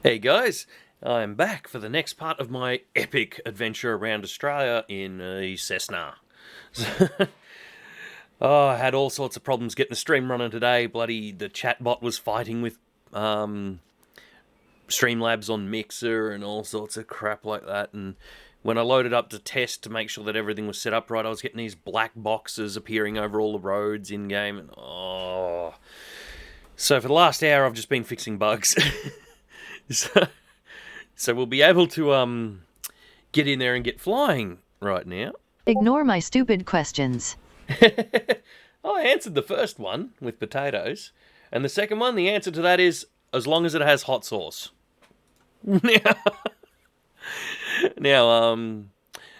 Hey guys, I'm back for the next part of my epic adventure around Australia in a Cessna. Oh, I had all sorts of problems getting the stream running today. Bloody, the chatbot was fighting with Streamlabs on Mixer and all sorts of crap like that. And when I loaded up to test to make sure that everything was set up right, I was getting these black boxes appearing over all the roads in-game. And so for the last hour, I've just been fixing bugs. So we'll be able to get in there and get flying right now. Ignore my stupid questions. I answered the first one with potatoes, and the second one, the answer to that is as long as it has hot sauce.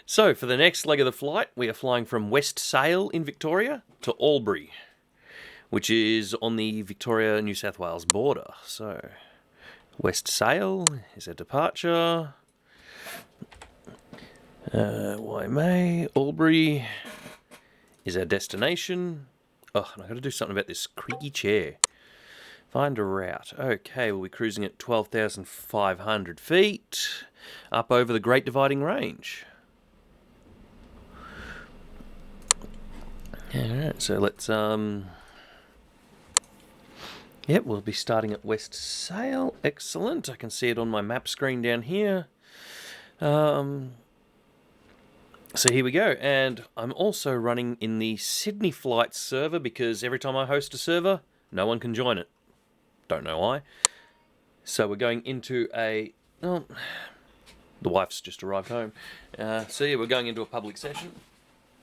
So for the next leg of the flight, we are flying from West Sale in Victoria to Albury, which is on the Victoria-New South Wales border. So West Sale is our departure. YMAY, Albury is our destination. Oh, and I've got to do something about this creaky chair. Find a route. Okay, we'll be cruising at 12,500 feet up over the Great Dividing Range. Alright, so let's Yep, we'll be starting at West Sale. Excellent. I can see it on my map screen down here. So here we go. And I'm also running in the Sydney Flights server because every time I host a server, no one can join it. Don't know why. So we're going into a... Oh, the wife's just arrived home. So yeah, we're going into a public session.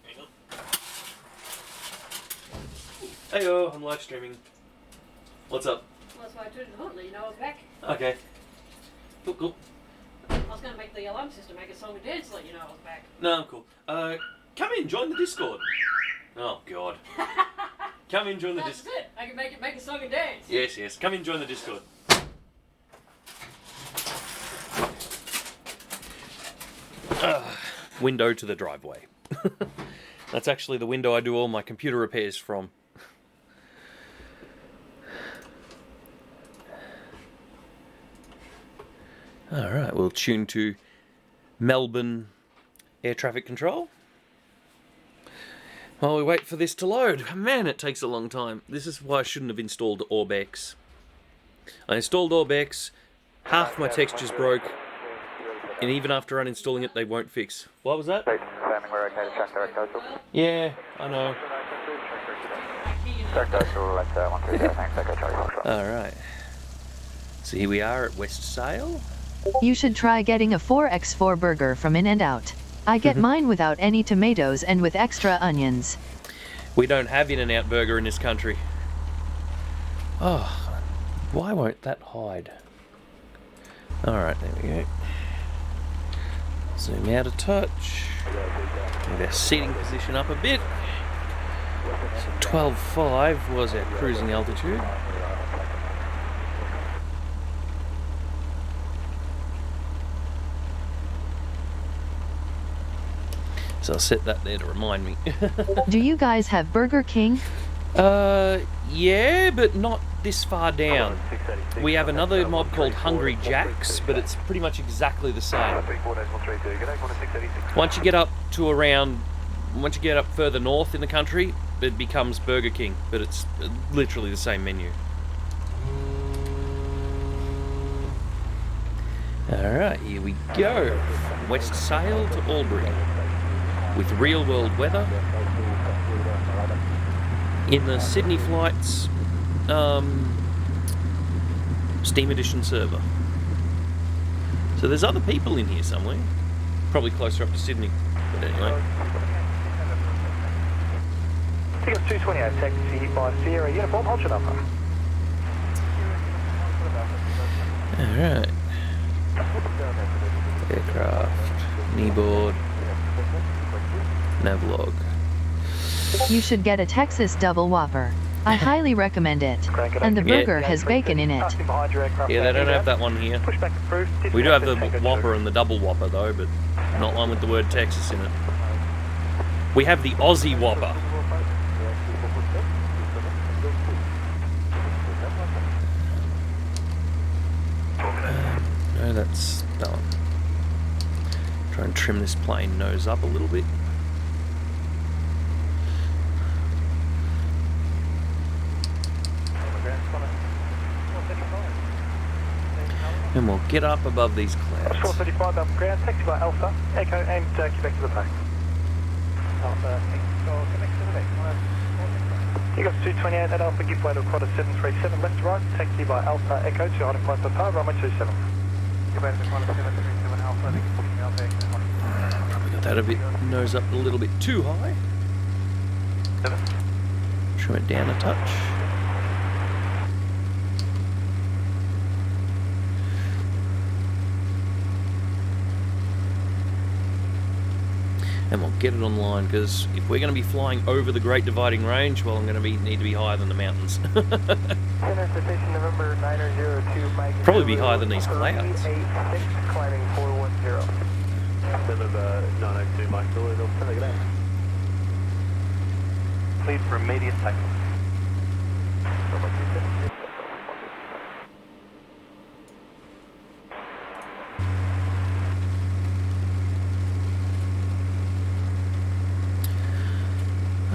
Hang on. Hey-oh, I'm live streaming. What's up? Well, that's why I turned it on, let you know I was back. Okay. Cool. I was going to make the alarm system make a song and dance to let you know I was back. No, I'm cool. Come in, join the Discord. Oh, God. Come in, join the That's Discord. it. I can make a song and dance. Yes. Come in, join the Discord. Window to the driveway. That's actually the window I do all my computer repairs from. Alright, we'll tune to Melbourne Air Traffic Control while we wait for this to load. Man, it takes a long time. This is why I shouldn't have installed ORBX. I installed ORBX, half my textures broke, and even after uninstalling it, they won't fix. What was that? Yeah, I know. Alright. So here we are at West Sale. You should try getting a 4x4 burger from In-N-Out. I get mine without any tomatoes and with extra onions. We don't have In-N-Out burger in this country. Oh, why won't that hide? Alright, there we go. Zoom out a touch. Move our seating position up a bit. So 12.5 was our cruising altitude. So I'll set that there to remind me. Do you guys have Burger King? Yeah, but not this far down. We have another mob called Hungry Jacks, but it's pretty much exactly the same. Once you get up further north in the country, it becomes Burger King, but it's literally the same menu. Alright, here we go. From West Sale to Albury. With real-world weather in the Sydney Flights Steam Edition server. So there's other people in here somewhere. Probably closer up to Sydney. But anyway. Ticket 228, taxi by Sierra Uniform, hold your number. Alright. Aircraft, kneeboard. Navlog. You should get a Texas Double Whopper. I highly recommend it. And the burger has bacon in it. Yeah, they don't have that one here. We do have the Whopper and the Double Whopper though, but not one with the word Texas in it. We have the Aussie Whopper. that's done. Try and trim this plane nose up a little bit. And we'll get up above these clouds. 435 up ground, taxi by Alpha, Echo, and Quebec to the back. Alpha, Echo, Quebec to the back. You got 228 at Alpha, give way to Quad 737 left to right, taxi by Alpha, Echo to Hotham Flight Papa, runway 27. Give way to Quad 737 Alpha, Alpha, We got that a bit, nose up a little bit too high. Trim it down a touch. And we'll get it online, because if we're going to be flying over the Great Dividing Range, well, I'm going to need to be higher than the mountains. Probably be higher than these clouds. Climbing 410. Deliver 902 Mike Miller, they'll send it out. Cleared for immediate takeoff.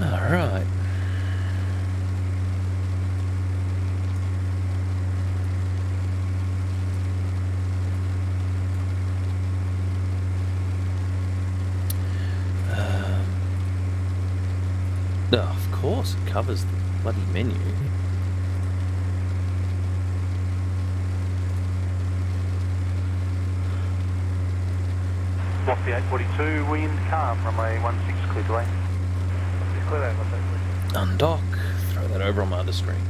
Alright. Oh, of course, it covers the bloody menu. Block the 842, wind calm, runway 16, clear to lane. Clear that, Undock, throw that over on my other screen.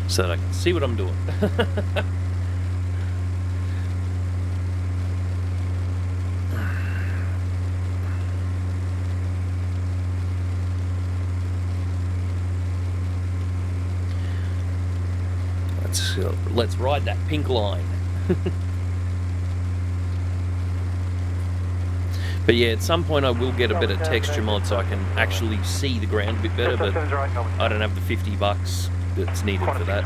So that I can see what I'm doing. Let's ride that pink line. But yeah, at some point I will get a bit of texture mod so I can actually see the ground a bit better, but I don't have the $50 that's needed for that.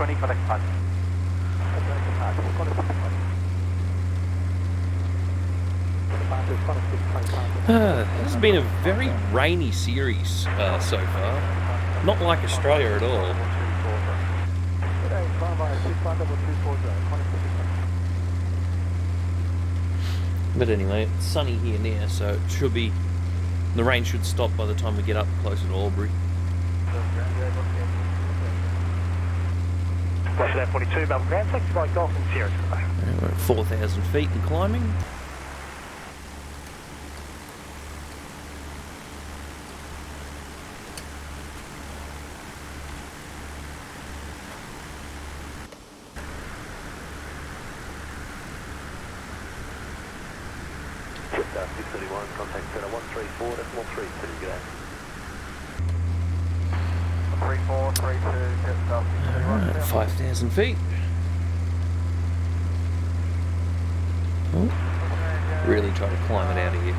This has been a very rainy series so far. Not like Australia at all. But anyway, it's sunny here now, so it should be... The rain should stop by the time we get up closer to Albury. Flash that 42, Melbourne ground, taxi by Golf and Sierra to the back. We're at 4,000 feet and climbing. Contact center 134, decimal 32, good day. 3432, Alright, 5,000 feet. Oh, really try to climb it out of here.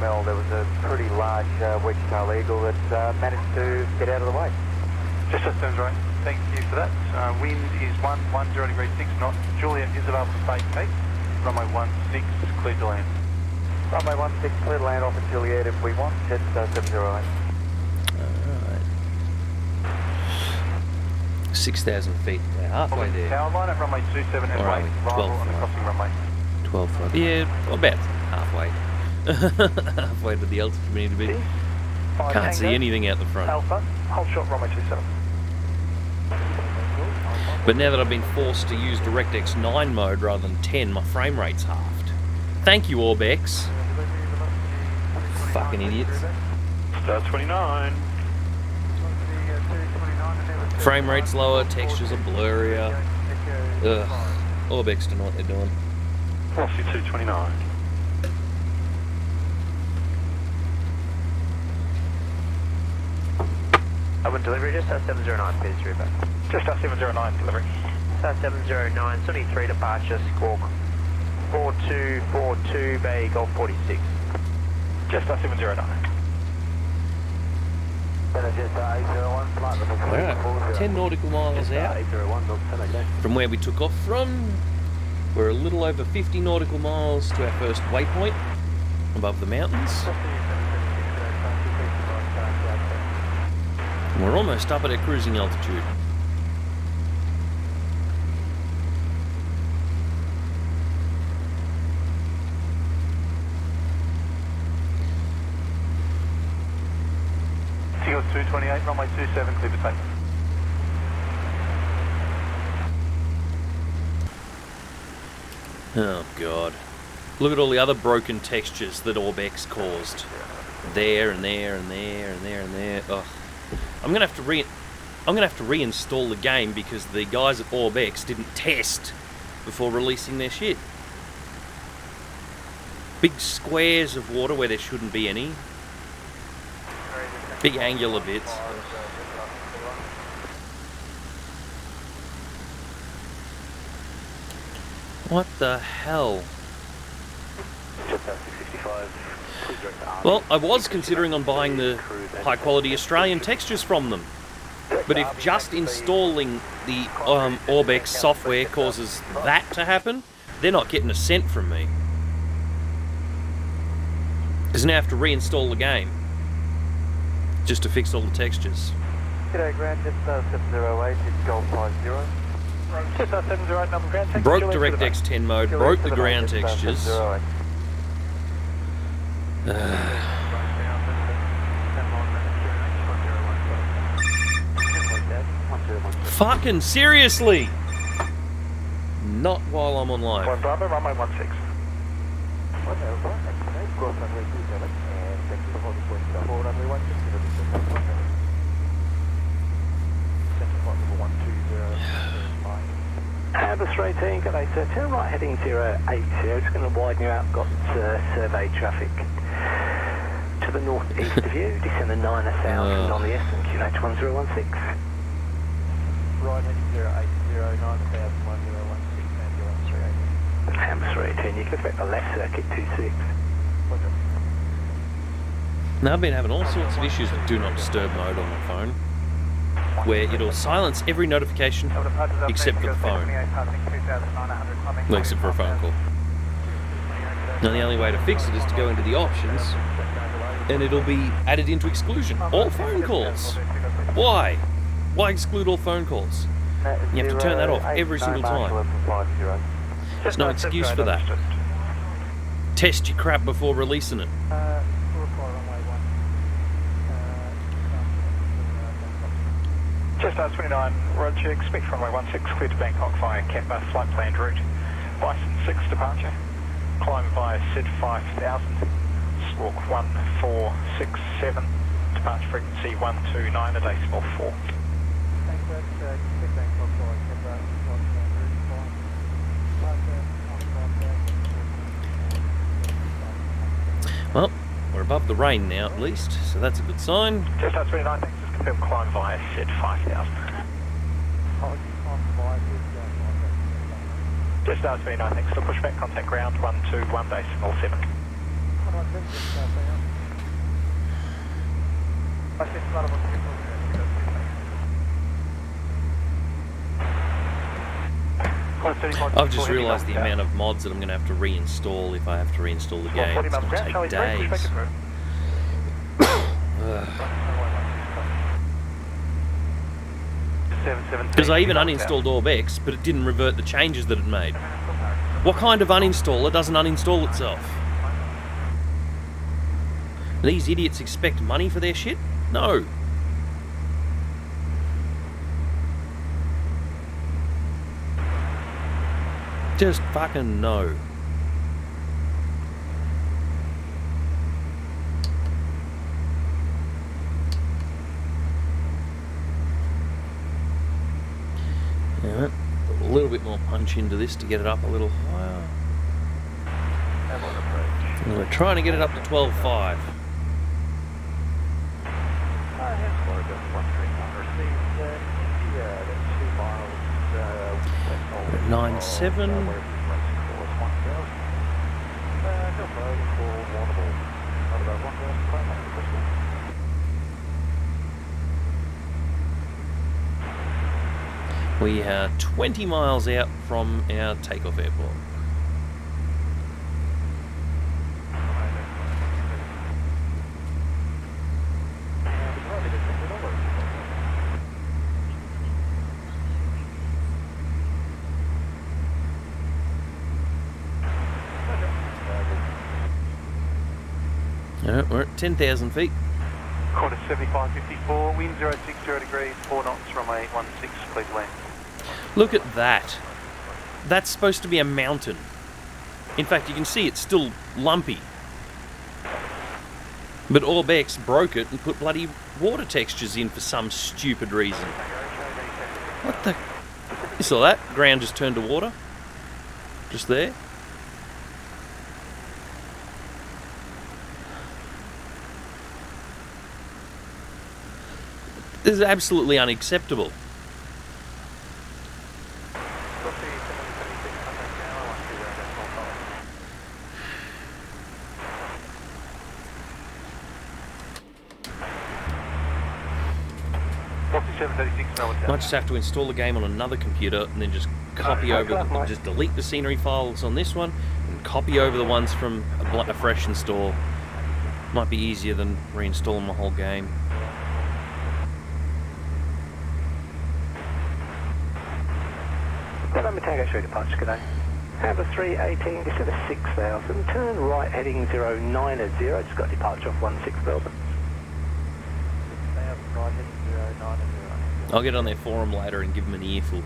Mel, there was a pretty large wedge-tail eagle that managed to get out of the way. Just that sounds right. Thank you for that. Wind is 110 degrees 6 knots. Juliet is available to stay peak. Runway 16, clear to land. Runway 16, clear to land off at Juliet if we want. Head 708. Alright. 6,000 feet. We're halfway there. Tower line at runway 27 and Or are we? wait. Arrival on the crossing runway. 12. Yeah, about halfway. Halfway to the altitude we need to be. Can't see anything out the front. Alpha, hold short runway 27. But now that I've been forced to use DirectX 9 mode rather than 10, my frame rate's halved. Thank you, ORBX. Fucking idiots. Star 29. Frame rate's lower, textures are blurrier. Ugh. ORBX don't know what they're doing. Velocity 229. Open delivery, just 709, please, Rupert. Just our 709 delivery. 709, 73 departure, squawk 4242, Bay Golf 46. Just 709. Alright, 10 nautical miles out from where we took off from. We're a little over 50 nautical miles to our first waypoint above the mountains. And we're almost up at our cruising altitude. Seagull 228, runway 27, clear for takeoff. Oh god. Look at all the other broken textures that ORBX caused. There and there and there and there and there. Ugh. I'm gonna have to reinstall the game because the guys at ORBX didn't test before releasing their shit. Big squares of water where there shouldn't be any. Big angular bits. What the hell? Well, I was considering on buying the high quality Australian textures from them. But if just installing the ORBX software causes that to happen, they're not getting a cent from me. Because now I have to reinstall the game. Just to fix all the textures. G'day Grant, just 708, it's Golf 50. Just 708, number Grant. Broke DirectX 10 mode, broke the ground textures. Fucking seriously! Not while I'm online. One Bravo, runway 16. Airbus 18, good day sir, turn right heading 080, just going to widen you out, got survey traffic to the northeast of you, descend the 9,000 on the S and QH 1016. Right heading 080, 9,000, 1016, Airbus 18, you can expect the left circuit 26. Now I've been having all sorts of issues with Do Not Disturb mode on my phone, where it'll silence every notification except for the phone. Well, except for a phone call. Now the only way to fix it is to go into the options, and it'll be added into exclusion. All phone calls. Why? Why exclude all phone calls? You have to turn that off every single time. There's no excuse for that. Test your crap before releasing it. Just 29, Roger, expect runway 16, clear to Bangkok via Kemba, flight planned route. Bison 6 departure, climb via SID 5000, squawk 1467, departure frequency 129 at decimal 4. Well, we're above the rain now at least, so that's a good sign. Just 29, thanks. Just confirm climb via SID 5000. Just 29, thanks. Still pushback, contact ground 121 decimal 7. I've just realised the amount of mods that I'm going to have to reinstall if I have to reinstall the game. It's going to take days. Because I even uninstalled ORBX, but it didn't revert the changes that it made. What kind of uninstaller doesn't uninstall itself? These idiots expect money for their shit? No. Just fucking no. Alright, a little bit more punch into this to get it up a little higher. And we're trying to get it up to 12.5. 9.7. We are 20 miles out from our takeoff airport. We're at 10,000 feet. Quarter 7554, wind 060 degrees, 4 knots, runway 16, please land. Look at that. That's supposed to be a mountain. In fact, you can see it's still lumpy. But ORBX broke it and put bloody water textures in for some stupid reason. What the... You saw that? Ground just turned to water. Just there. This is absolutely unacceptable. Might just have to install the game on another computer and then just copy over, just delete the scenery files on this one and copy over the ones from a fresh install. Might be easier than reinstalling the whole game. November Tango 3 departure, good day. Hamburg 318, December 6000, turn right heading 090, just got departure off 16,000. I'll get on their forum later and give them an earful.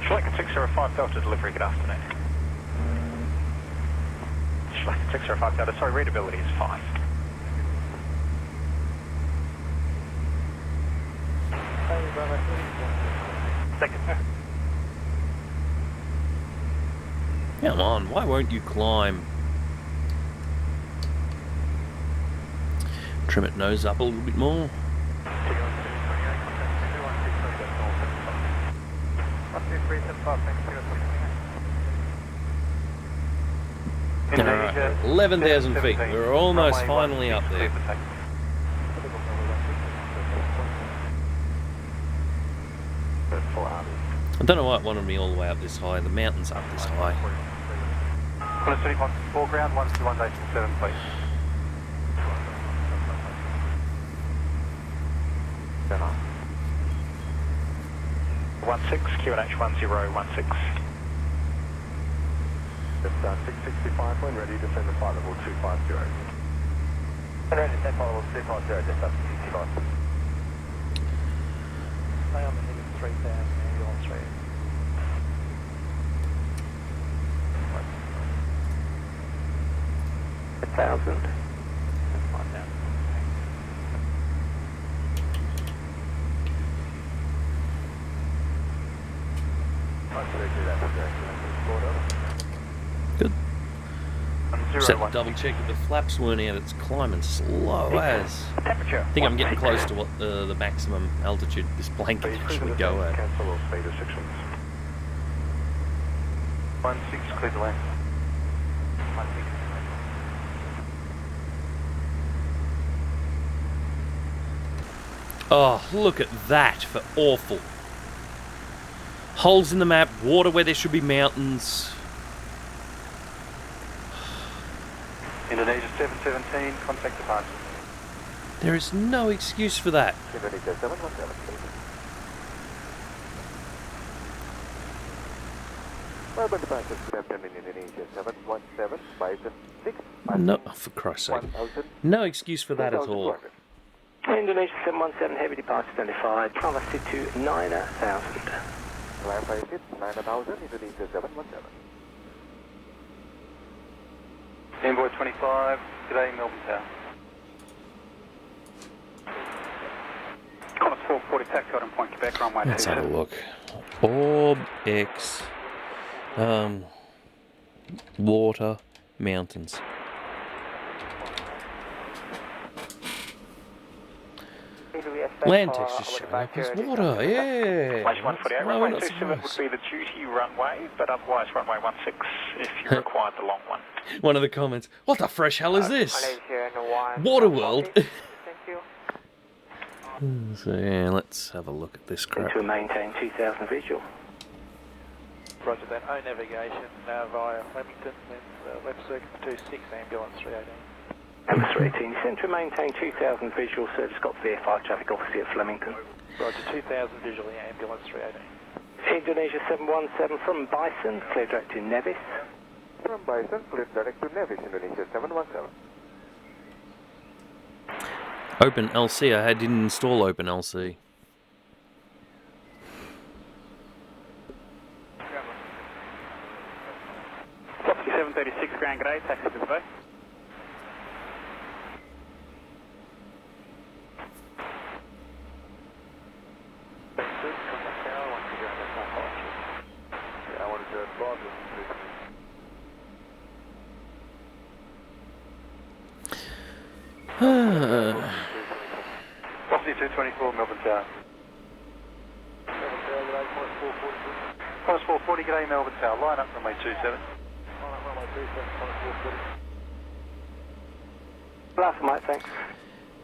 Schlecken 605 Delta delivery, good afternoon. Schlecken 605 Delta, sorry, readability is 5. Second. Come on, why won't you climb? Trim it nose up a little bit more. Alright, 11,000 feet. We're almost finally up there. I don't know why it wanted me all the way up this high. The mountain's up this high. Quarter 35, foreground, 12187, please. 16, QNH 1016. It's 665 when ready, descend to flight level 250. And ready, descend flight level 250, just up to 65. Stay on the negative 3000, ambulance 3. Good. Just have to double check that the flaps weren't out. It's climbing slow as. Temperature. I think I'm getting close to what the maximum altitude this plane can actually go at. Cancel all speed restrictions. 16, clear to land. 16. Oh, look at that for awful. Holes in the map, water where there should be mountains. Indonesia 717, contact departure. There is no excuse for that. Indonesia 717, please. Melbourne departure, good afternoon, Indonesia 717, Bison 6. No, oh, for Christ's sake. No excuse for that at all. Indonesia 717, heavy departure 25, travel to 9,000. Clarify it, 9,000, Indonesia 717. Envoy 25, today Melbourne Tower. Course 440, taxi on point Quebec, runway 27. Let's have a look. ORBX. Water, mountains. Land texture showing up as water, yeah. Station 148, No, runway not 27 would surprised. be the duty runway, but otherwise runway 16 if you required the long one. One of the comments, what the fresh hell is this? Waterworld. So yeah, let's have a look at this crap. To maintain 2000 visual. Roger that. O navigation via Flemington, then left circuit 26, ambulance 318. Ambulance 318, descend to maintain 2000 visual, service got VFR traffic officer at Flemington. Roger 2000 visually, ambulance 318. Indonesia 717 from Bison, clear direct to Nevis. From Bison, clear direct to Nevis, Indonesia 717. OpenLC, I didn't install OpenLC. Foxy 736 Grand Grade, taxi to the bay. I wanted to advise you. Foxy 224, Melbourne Tower. Minus 440, g'day Melbourne Tower. Line up runway 27. Last mate, thanks.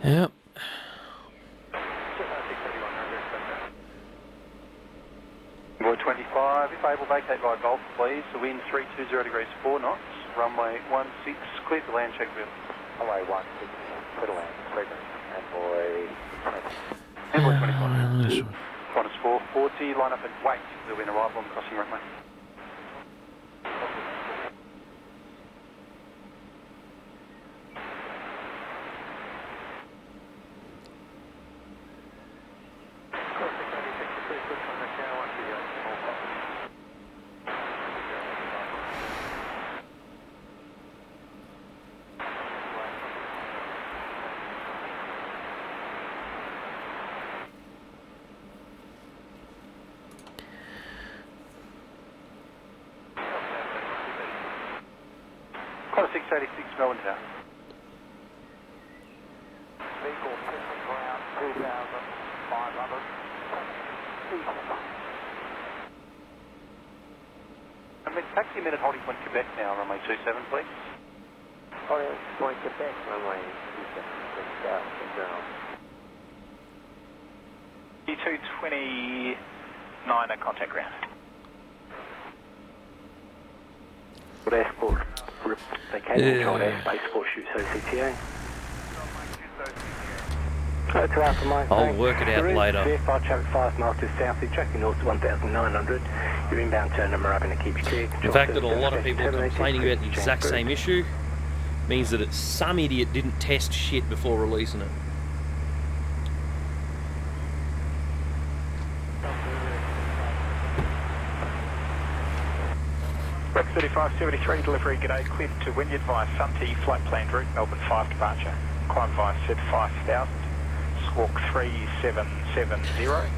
Yep. Boy 25, if able, vacate by Gulf, please. The wind 320 degrees 4 knots. Runway 16, clear to land, check bill. Runway 16, clear to land, clear. Envoy 25. Minus 440, line up and wait. There'll be an arrival on the crossing runway. Quarter 686 Melbourne Tower. Vehicle picking ground 2,500. I'm in taxi minute holding point Quebec now, runway 27, please. Oh yeah, going Quebec, runway 27. E229 at contact ground. Good escort, vacating control airspace, sport shoots OCTA. To Alpha Mike, I'll thanks. work it out later. VFR traffic 5 miles to south, tracking north to 1,900. Your inbound turn number up and keep you clear. The fact that a lot of people are complaining about the exact same issue means that some idiot didn't test shit before releasing it. Rex 3573 delivery, g'day, cleared to Wynyard via Sunty, flight planned route, Melbourne 5 departure. Climb via set 5000, squawk 3770,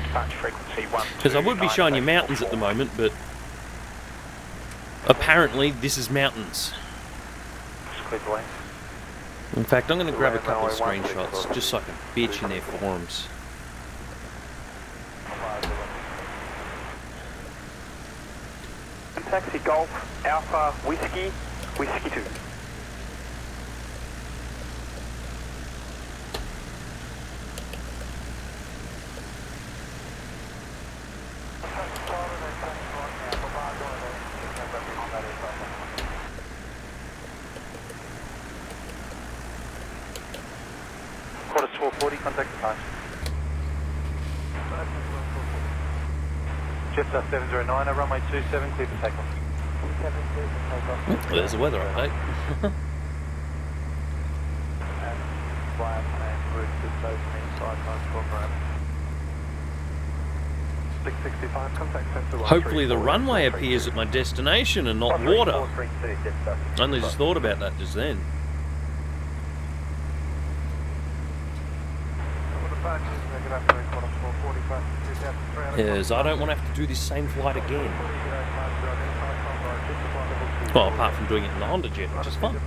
departure frequency 1. Because I would be showing you mountains at the moment, but apparently this is mountains. Clear to land. In fact, I'm going to grab a couple of screenshots just so I can bitch in their forums. Taxi Golf, Alpha, Whiskey, Whiskey 2. Quarter 440, contact departure. Jetstar 709, runway 27, clear for takeoff. Oh, there's a weather update. 665, contact sensor 134. Hopefully the runway appears at my destination and not water. I only just thought about that just then. Yes, I don't want to have to do this same flight again. Well, apart from doing it in the Honda jet, which is fun.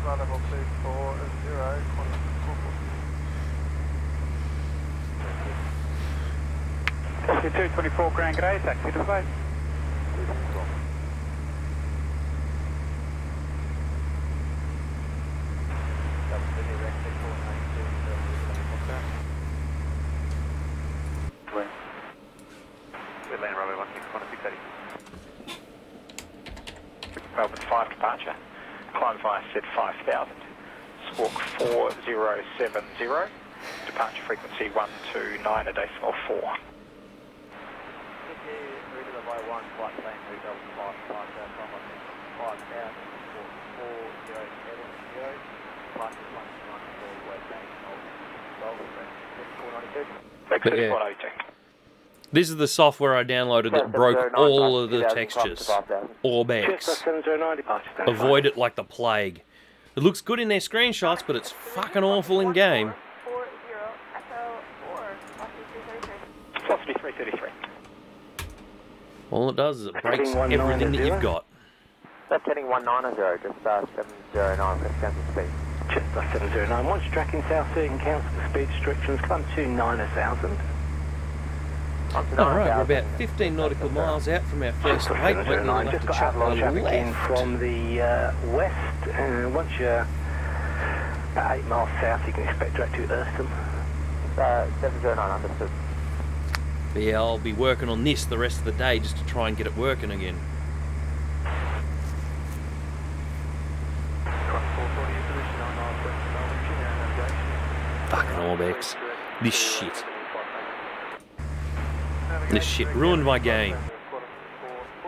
224 Grand Grey, taxi to the base. We're landing runway 16, Melbourne 5 departure. Climb via set 5000. Squawk 4070. Departure frequency 129 a decimal 4. But yeah. This is the software I downloaded that broke all of the textures. ORBX. 709 departure. Avoid it like the plague. It looks good in their screenshots, but it's fucking awful in game. 40 Echo 4, Velocity 333. All it does is it breaks everything that you've got. That's heading 190, just 709 for extended speed. Chester 709. Once you're tracking south, so you can cancel the speed restrictions. Climb to 9,000. Alright, we're about 15 nautical miles out from our first weight. We're going to have to chuck a traffic in left. from the west. Once you're about 8 miles south, you can expect direct to Eartham. 709, understood. But yeah, I'll be working on this the rest of the day just to try and get it working again. Fucking ORBX. This shit. This shit ruined my game.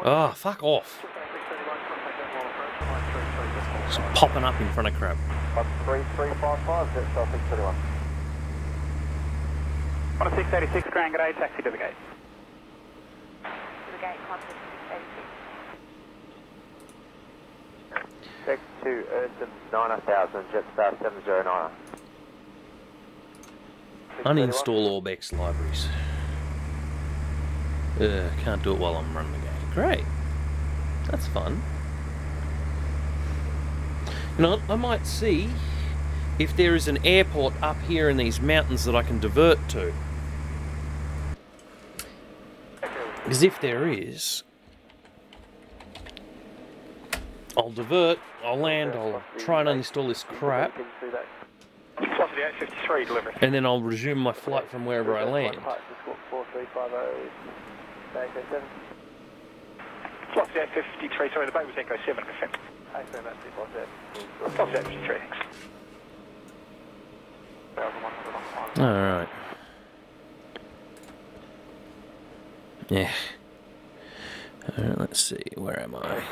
Oh, fuck off. Just popping up in front of crap. 3355, that's South 31. On a 686 Grand Grey, taxi to the gate. To the gate, climb to 686. Check to Eartham 9000, Jetstar 709. Uninstall ORBX libraries. Can't do it while I'm running the game. Great. That's fun. You know, I might see if there is an airport up here in these mountains that I can divert to. Because if there is, I'll divert, I'll land, I'll try and uninstall this crap, Velocity 853 delivery. and then I'll resume my flight from wherever I land. 4350, Velocity 853, sorry, the boat was Echo 7, confirm. Velocity 853, thanks. Alright. Yeah. Alright, let's see, where am I?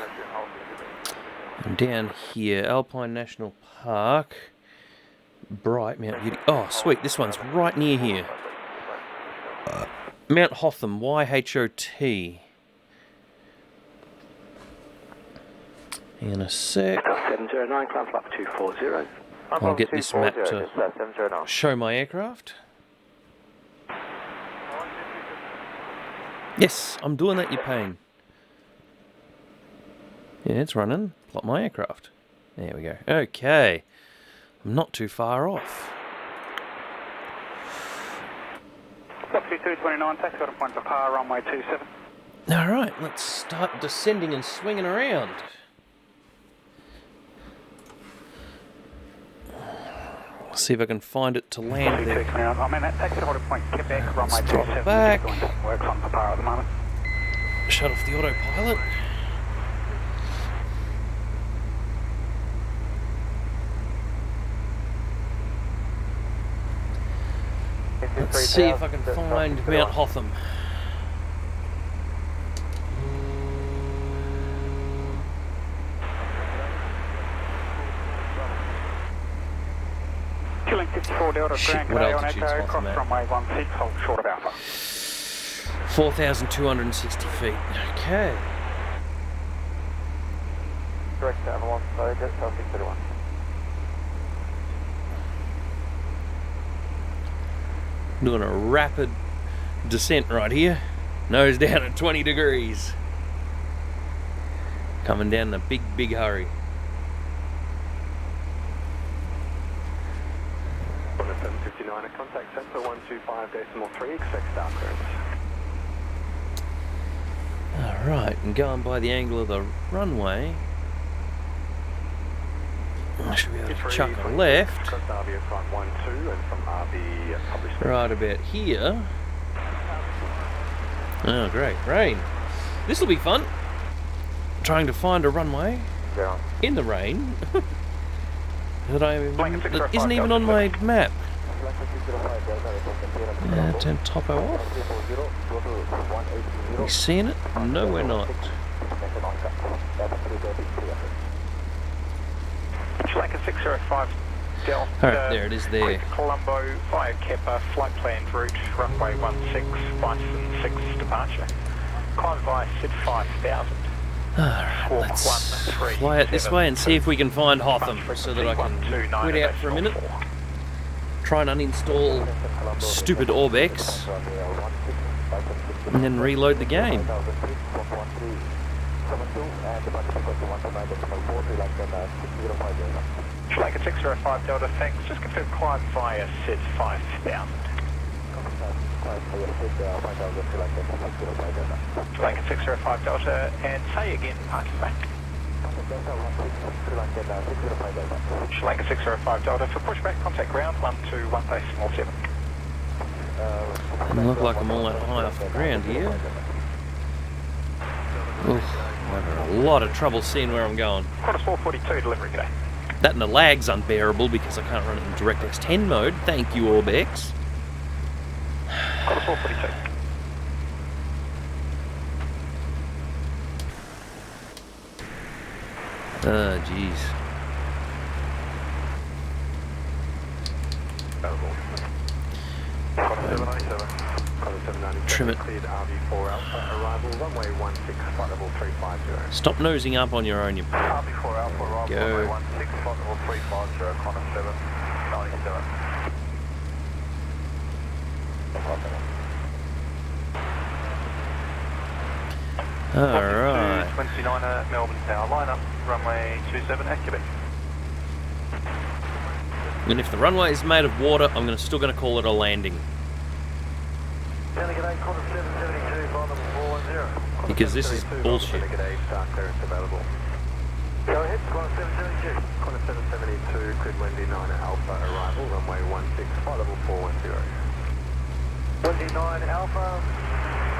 I'm down here, Alpine National Park. Bright, Mount Beauty. Oh, sweet, this one's right near here. Mount Hotham, YHOT. Hang on a sec. 709, climb flight 240. I'll get this map to show my aircraft. Yes, I'm doing that, you pain. Yeah, it's running. Plot my aircraft. There we go. Okay. I'm not too far off. Velocity 229, taxi got a point for power, runway 27. Alright, let's start descending and swinging around. See if I can find it to land there. I'm in that taxi got a point, Quebec, runway Let's drop 27. back. Doing some work on for power at the moment. Shut off the autopilot. Let's see if I can find Mount Hotham. Killing 54 Delta, Shit, Grand what Grey on altitude's Echo, Hotham cross at? runway 16, hold short of Alpha. 4,260 feet. Okay. Direct to Avalon, so Jetstar 631. Doing a rapid descent right here. Nose down at 20 degrees. Coming down in a big, big hurry. On the 759, contact Cessna 125.3, expect start clearance. Right, and going by the angle of the runway, I should be able to chuck a left right about here. Oh great, rain. This will be fun. Trying to find a runway in the rain that isn't even on my map. Turn topo off. Are we seeing it? No, we're not. Like a 605 Delta. Alright, there it is there. Colombo via Kepler, flight planned route, runway 16, Bison 6 departure. Climb via SID 5000. Alright, let's fly it this way and see if we can find Hotham so that I can quit out for a minute. Try and uninstall stupid ORBX and then reload the game. Like a 605 Delta, thanks. Just confirm climb via SID 5000. Like a 605 Delta, and say again, parking back. Like a 605 Delta for pushback, contact ground 121.7. Doesn't look like I'm all that high off the ground here. Oof, I'm having a lot of trouble seeing where I'm going. Quarter 442 delivery today. That and the lag's unbearable because I can't run it in DirectX 10 mode. Thank you, ORBX. Quarter 442. Oh, jeez. Trim it. Stop nosing up on your own, you go. Alright. 29 Melbourne Tower, line up, runway 27 at Quebec. And if the runway is made of water, I'm still going to call it a landing. Because this is bullshit. Go ahead, Qantas 772. Qantas 772, cleared Wendy 9 Alpha, arrival, runway 16, flight level 410. Wendy 9 Alpha,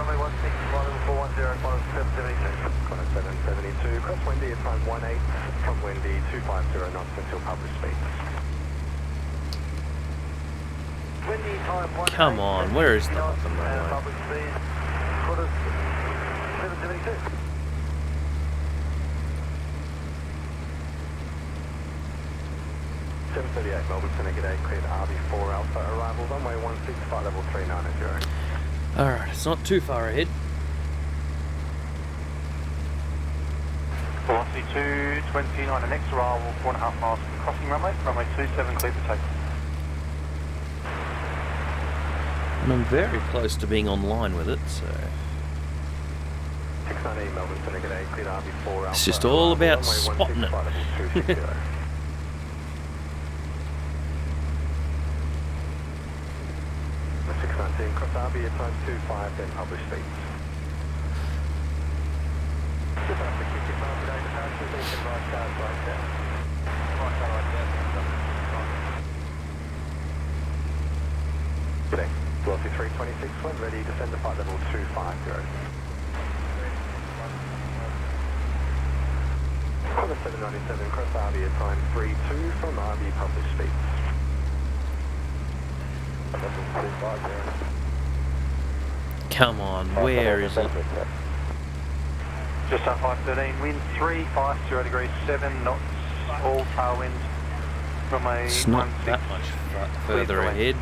runway 16, flight level 410, Qantas 772. Qantas 772, cross Wendy at time 18, from Wendy 250 knots until published speed. Wendy time 18. Come on, where is the Hotham runway? Published speed, Qantas 772. 738 Melbourne to negative, cleared RB4 Alpha, arrival runway 16, flight level 390. Alright, it's not too far ahead. Velocity 229, the next arrival 4.5 miles from the crossing runway, runway 27, cleared for takeoff. And I'm very close to being online with it, so... 698 Melbourne to negative, cleared RB4 Alpha. It's just all about spotting it. 619, cross RB at time 25, then published speeds. Just after kicking miles today, the passengers they can ride cars right down. Right car right down. Today, velocity 326, when ready, descend to flight level 250. Qantas 797, cross RB at time 32 from RB published speeds. Come on, where is it? Just up 513, wind 350 degrees, 7 knots, all tailwind. Runway It's not 16. that much further ahead.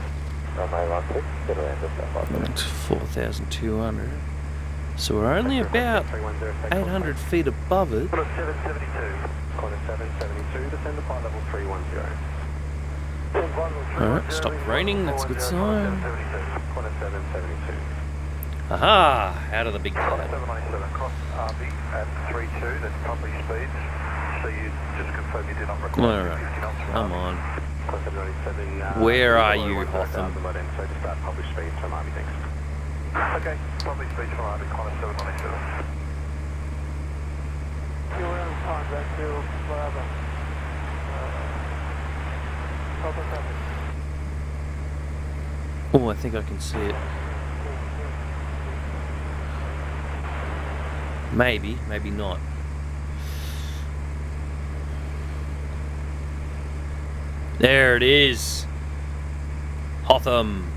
It's 4,200. So we're only about 800 feet above it. Qantas 772, Qantas 772, descend to flight level 310. Alright, stopped raining, that's a good sign. Qantas 772. Aha! Out of the big cloud. 797, cross RB at 32, that's published speeds. So you just confirm you do not require Alright, 50 knots. come on. Qantas 797, Where are you, Hotham? So just start published speeds from RB next. Okay, published speeds from RB, Qantas 797. Oh, I think I can see it. Maybe, maybe not. There it is. Hotham.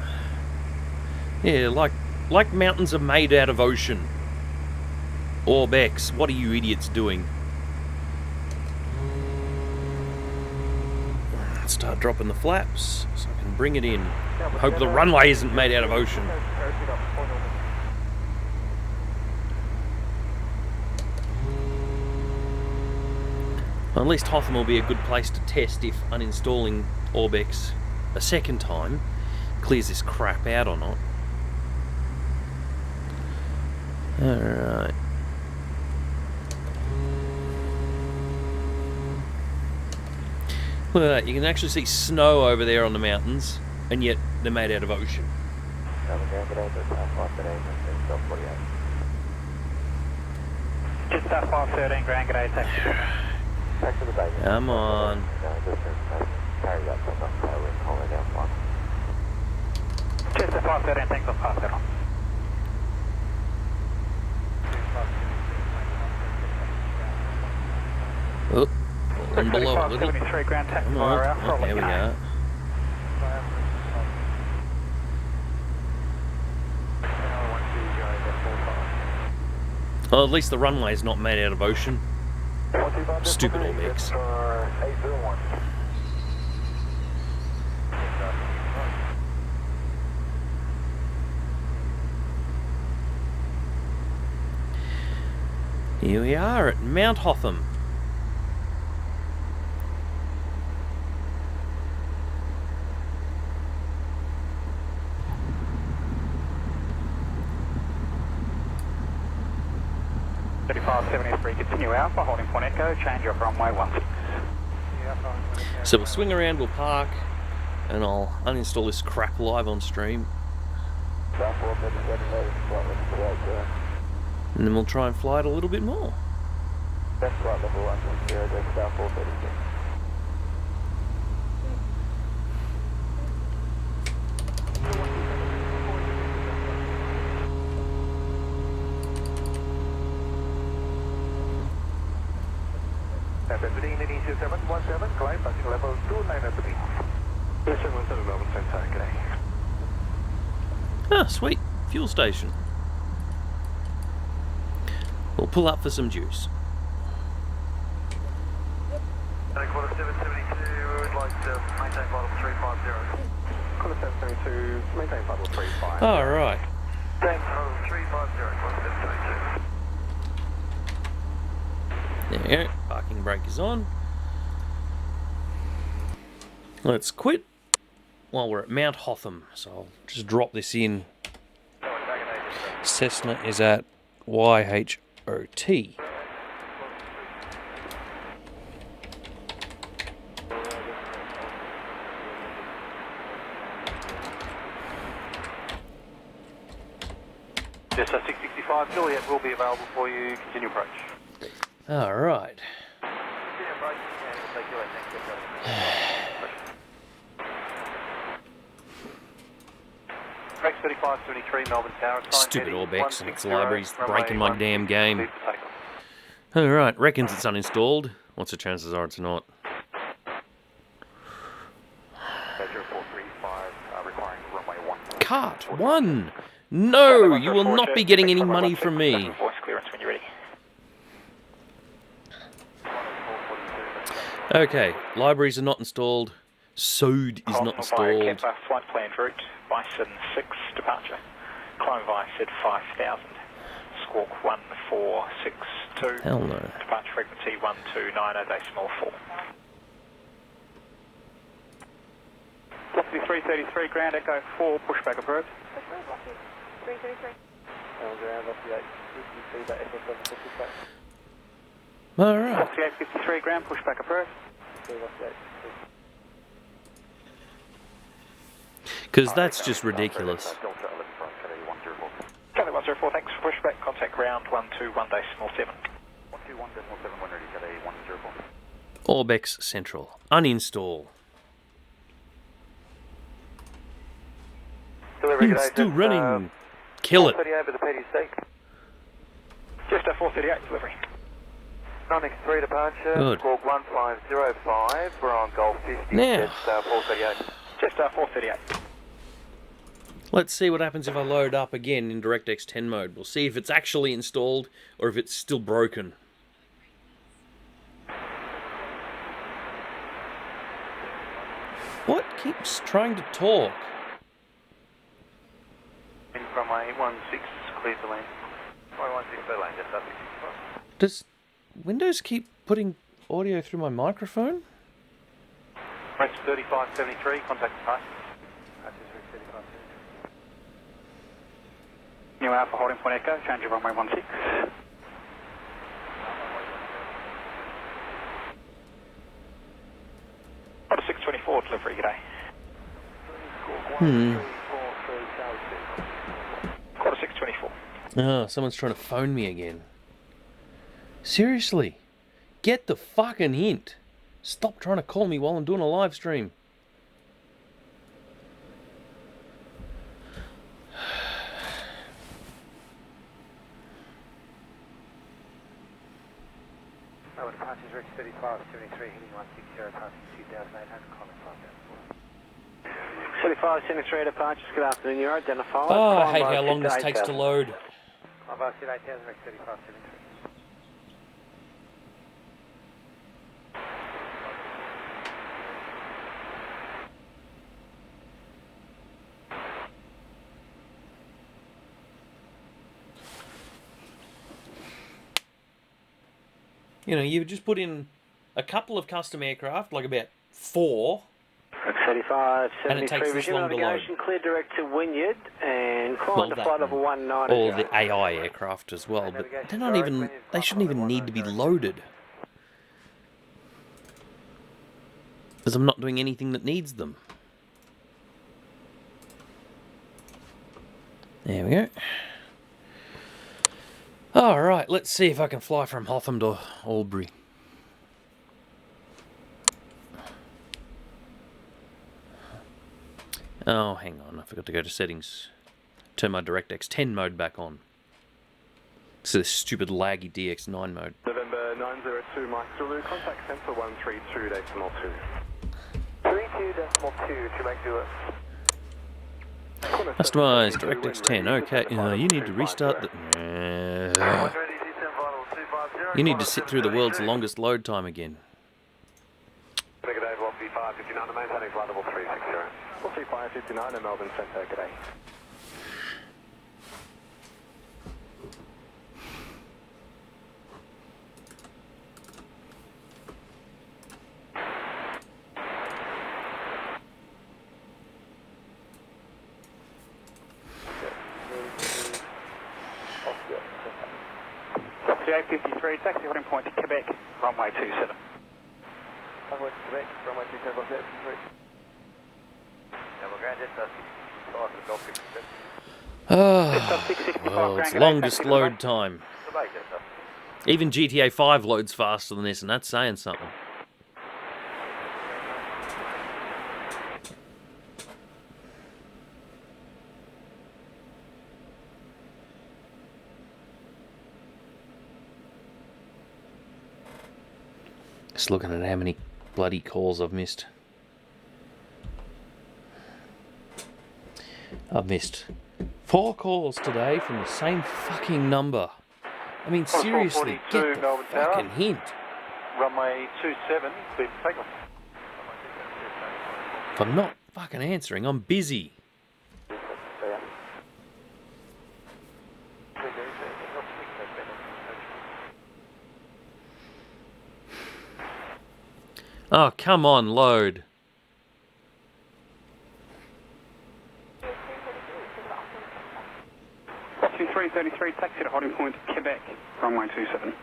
Yeah, like mountains are made out of ocean. ORBX, what are you idiots doing? Let's start dropping the flaps so I can bring it in. Hope the runway isn't made out of ocean. Well, at least Hotham will be a good place to test if uninstalling ORBX a second time clears this crap out or not. Alright. Look at that, you can actually see snow over there on the mountains, and yet they're made out of ocean. Just South 513, Grand G'day, taxi. Back to the base. Come on. Carry that from up tailwind, holding down one. Just 513, thanks, I'll pass that on. Oh, and below a little. 73 Grand taxi Come fire on. out, Oh, there we go. Well, at least the runway is not made out of ocean. Stupid ORBX. Here we are at Mount Hotham. Continue Alpha, holding point Echo, change your runway 16. So we'll swing around, we'll park, and I'll uninstall this crap live on stream. And then we'll try and fly it a little bit more. That's right, level 160, that's South 436. FSX Indonesia 717, climb passing level 2903. 717 Melbourne Centre, g'day. Ah, sweet. Fuel station. We'll pull up for some juice. Quarter 772, we would like to maintain vital 350. Quarter 772, maintain vital 35. Alright. Thanks, 350, quarter 772. There we go. Parking brake is on. Let's quit while we're at Mount Hotham. So I'll just drop this in. Cessna is at YHOT. Just 665, Juliet will be available for you. Continue approach. Alright. Continue approach, and we'll take Juliet next. Rex 3573, Melbourne Tower. Stupid ORBX and its libraries breaking my damn game. Alright, reckons it's uninstalled. What's the chances are it's not? Cart 1! No! You will not be getting any money from me. Voice clearance when you're ready. Okay, libraries are not installed. SODE is not installed. Kepler, flight planned route, Bison 6, departure. Climb Vice at 5,000. Squawk 1462. Hell no. Departure frequency 1290.4. Velocity 333, ground echo 4, pushback approved. 333. Alright. Velocity 853, ground pushback approved. Because that's just ridiculous. Charlie 104, thanks for pushback. Contact ground 121.7. 21.7 when ready, got a 104. ORBX Central. Uninstall. Delivery, It's still running. Kill it. 438 with the PDC. Just a 438 delivery. 9x3 departure, Good. squawk 1505, we're on Golf 50, Now. it's 438. Just a 438. Let's see what happens if I load up again in DirectX 10 mode. We'll see if it's actually installed or if it's still broken. What keeps trying to talk? In from a 16, clear for lane. 16 for lane, just up 65. Does Windows keep putting audio through my microphone? Rates 3573, contact departure. New Alpha holding point Echo, change of runway 16. Got a 624 delivery, g'day. Got a 624. Oh, someone's trying to phone me again. Seriously, get the fucking hint. Stop trying to call me while I'm doing a live stream. Our departure is Rex 3573, heading 160, passing 2800, comment 3573 departures, good afternoon, you're identified. Oh, I hate how long this takes to load. I've asked you 8000, Rex 3573. You know, you just put in a couple of custom aircraft, like about 4, 35, and it 73, takes this resume long to load. navigation, clear direct to Wynyard, and climb Well, to that flight level 19. Or the AI aircraft as well, but they're not even, they shouldn't even need to be loaded. Because I'm not doing anything that needs them. There we go. Alright, let's see if I can fly from Hotham to Albury. Oh, hang on, I forgot to go to settings. Turn my DirectX 10 mode back on. So this stupid laggy DX9 mode. November 902, Mike Zulu, contact sensor 132.2. 32.2 to make do it. Customize DirectX 10. Okay, you need to restart the... You need to sit through the world's longest load time again. Negative, 13559, maintaining flight level 360. 13559 in Melbourne Centre, g'day. Foxtrot 53, taxi holding point to Quebec, runway 27. Runway Quebec, runway 27, left 3. Double ground, just 65 to Golf 57. World's longest load time. Even GTA 5 loads faster than this, and that's saying something. Just looking at how many bloody calls I've missed. I've missed 4 calls today from the same fucking number. I mean, seriously, get the Melbourne fucking hint. Runway 27, clear for takeoff. If I'm not fucking answering, I'm busy. Oh, come on, load. Foxtrot 333, taxi to holding point Quebec, runway 27.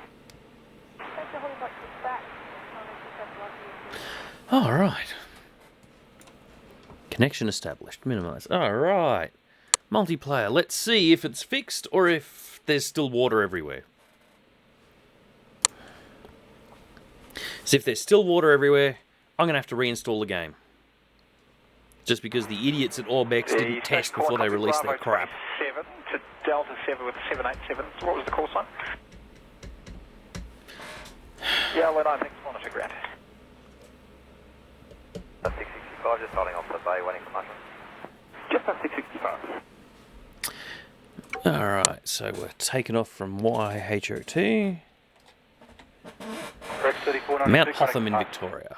All right. Connection established. Minimize. All right. Multiplayer. Let's see if it's fixed or if there's still water everywhere. So if there's still water everywhere, I'm going to have to reinstall the game. Just because the idiots at ORBX didn't test before they released their crap. 7 to Delta 7 with 787. So what was the call sign? Yeah, let I think monitor ground. 665, just starting off the bay, waiting for motion. Just at 665. Alright, so we're taking off from YHOT. Mount Hotham in Victoria.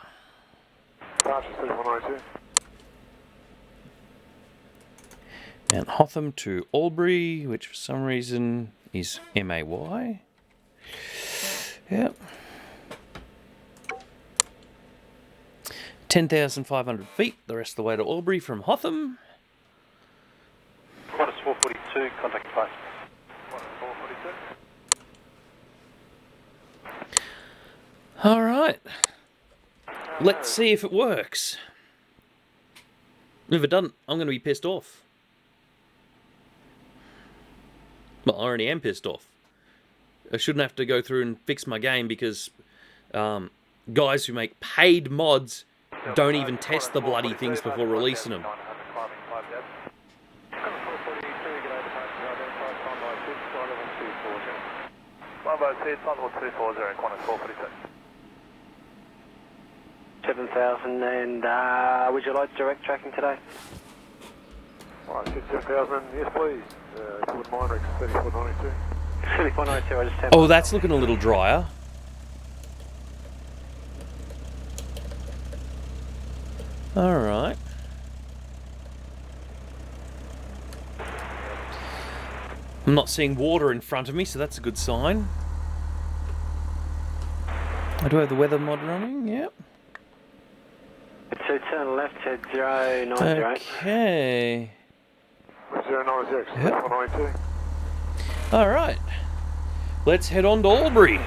Departure 3192. Mount Hotham to Albury, which for some reason is MAY. Yep. 10,500 feet, the rest of the way to Albury from Hotham. Qantas 442, contact device. Qantas 442. Alright. Let's see if it works. If it doesn't, I'm going to be pissed off. Well, I already am pissed off. I shouldn't have to go through and fix my game because guys who make paid mods don't even test the bloody things before releasing them. Level 240, Qantas 442. 7,000 and would you like direct tracking today? Alright, 7,000, yes please. If you wouldn't mind, Rex 3492. 3492, I just have... Oh, that's looking a little drier. Alright. I'm not seeing water in front of me, so that's a good sign. I do have the weather mod running, yep. So turn left, head 090. Okay. 090, Yep. 492. Alright. Let's head on to Albury.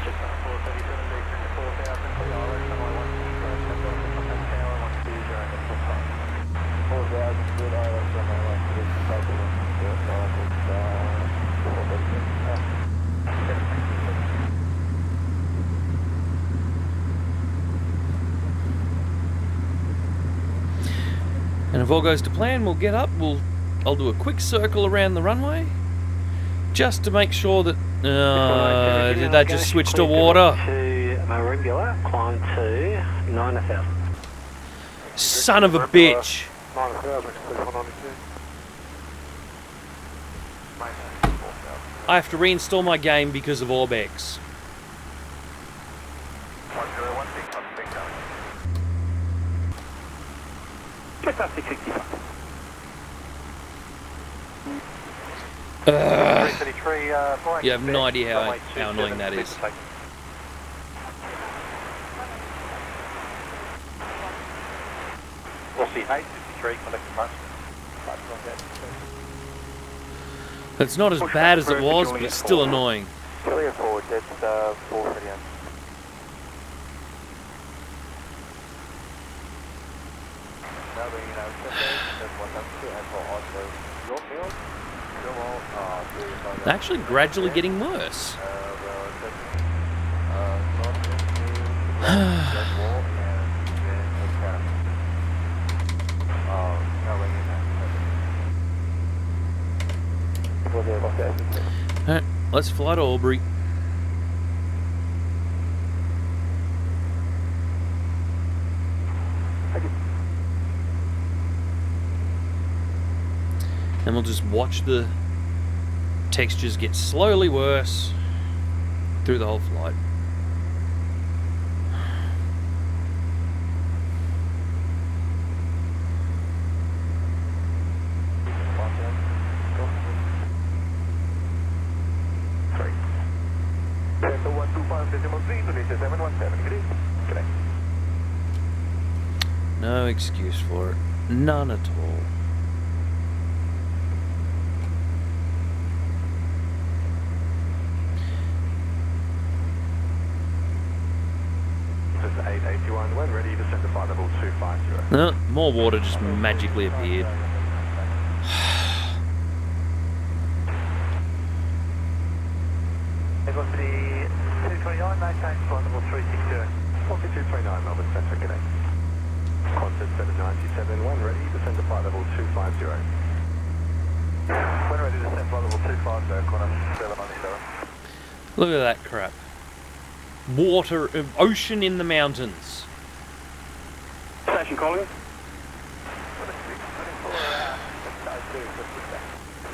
And if all goes to plan, we'll get up, I'll do a quick circle around the runway, just to make sure that, did that just switch to water? To Maribula, climb to 9,000. Son of a bitch. 9000, 3492. I have to reinstall my game because of ORBX. 1016, I'm speaking down. Just at 665. 333, You have no idea how annoying that is. Rossi 853, contact device. It's not as bad as it was, but it's still annoying. Julia forward, that's 431. Actually, gradually getting worse. Alright, let's fly to Albury. And we'll just watch the textures get slowly worse through the whole flight. No excuse for it. None at all. This is 881, when ready, descend to flight level 250. No, more water just magically appeared. Velocity 229, maintain flight level 360. 4229. Melbourne Centre, g'day. Concept 7971, ready, descend to flight level 250. When ready, descend flight level 250, Connor, 797. Look at that crap. Water, ocean in the mountains. Station calling.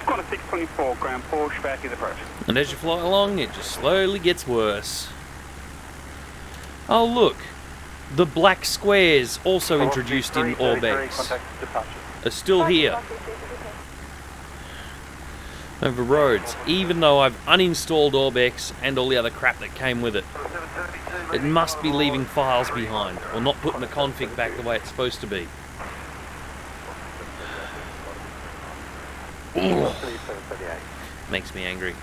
Got a 624, ground pushback is approach. And as you fly along, it just slowly gets worse. Oh look, the black squares also introduced in ORBX are still here. Over roads, even though I've uninstalled ORBX and all the other crap that came with it. It must be leaving files behind, or not putting the config back the way it's supposed to be. Ugh. Makes me angry.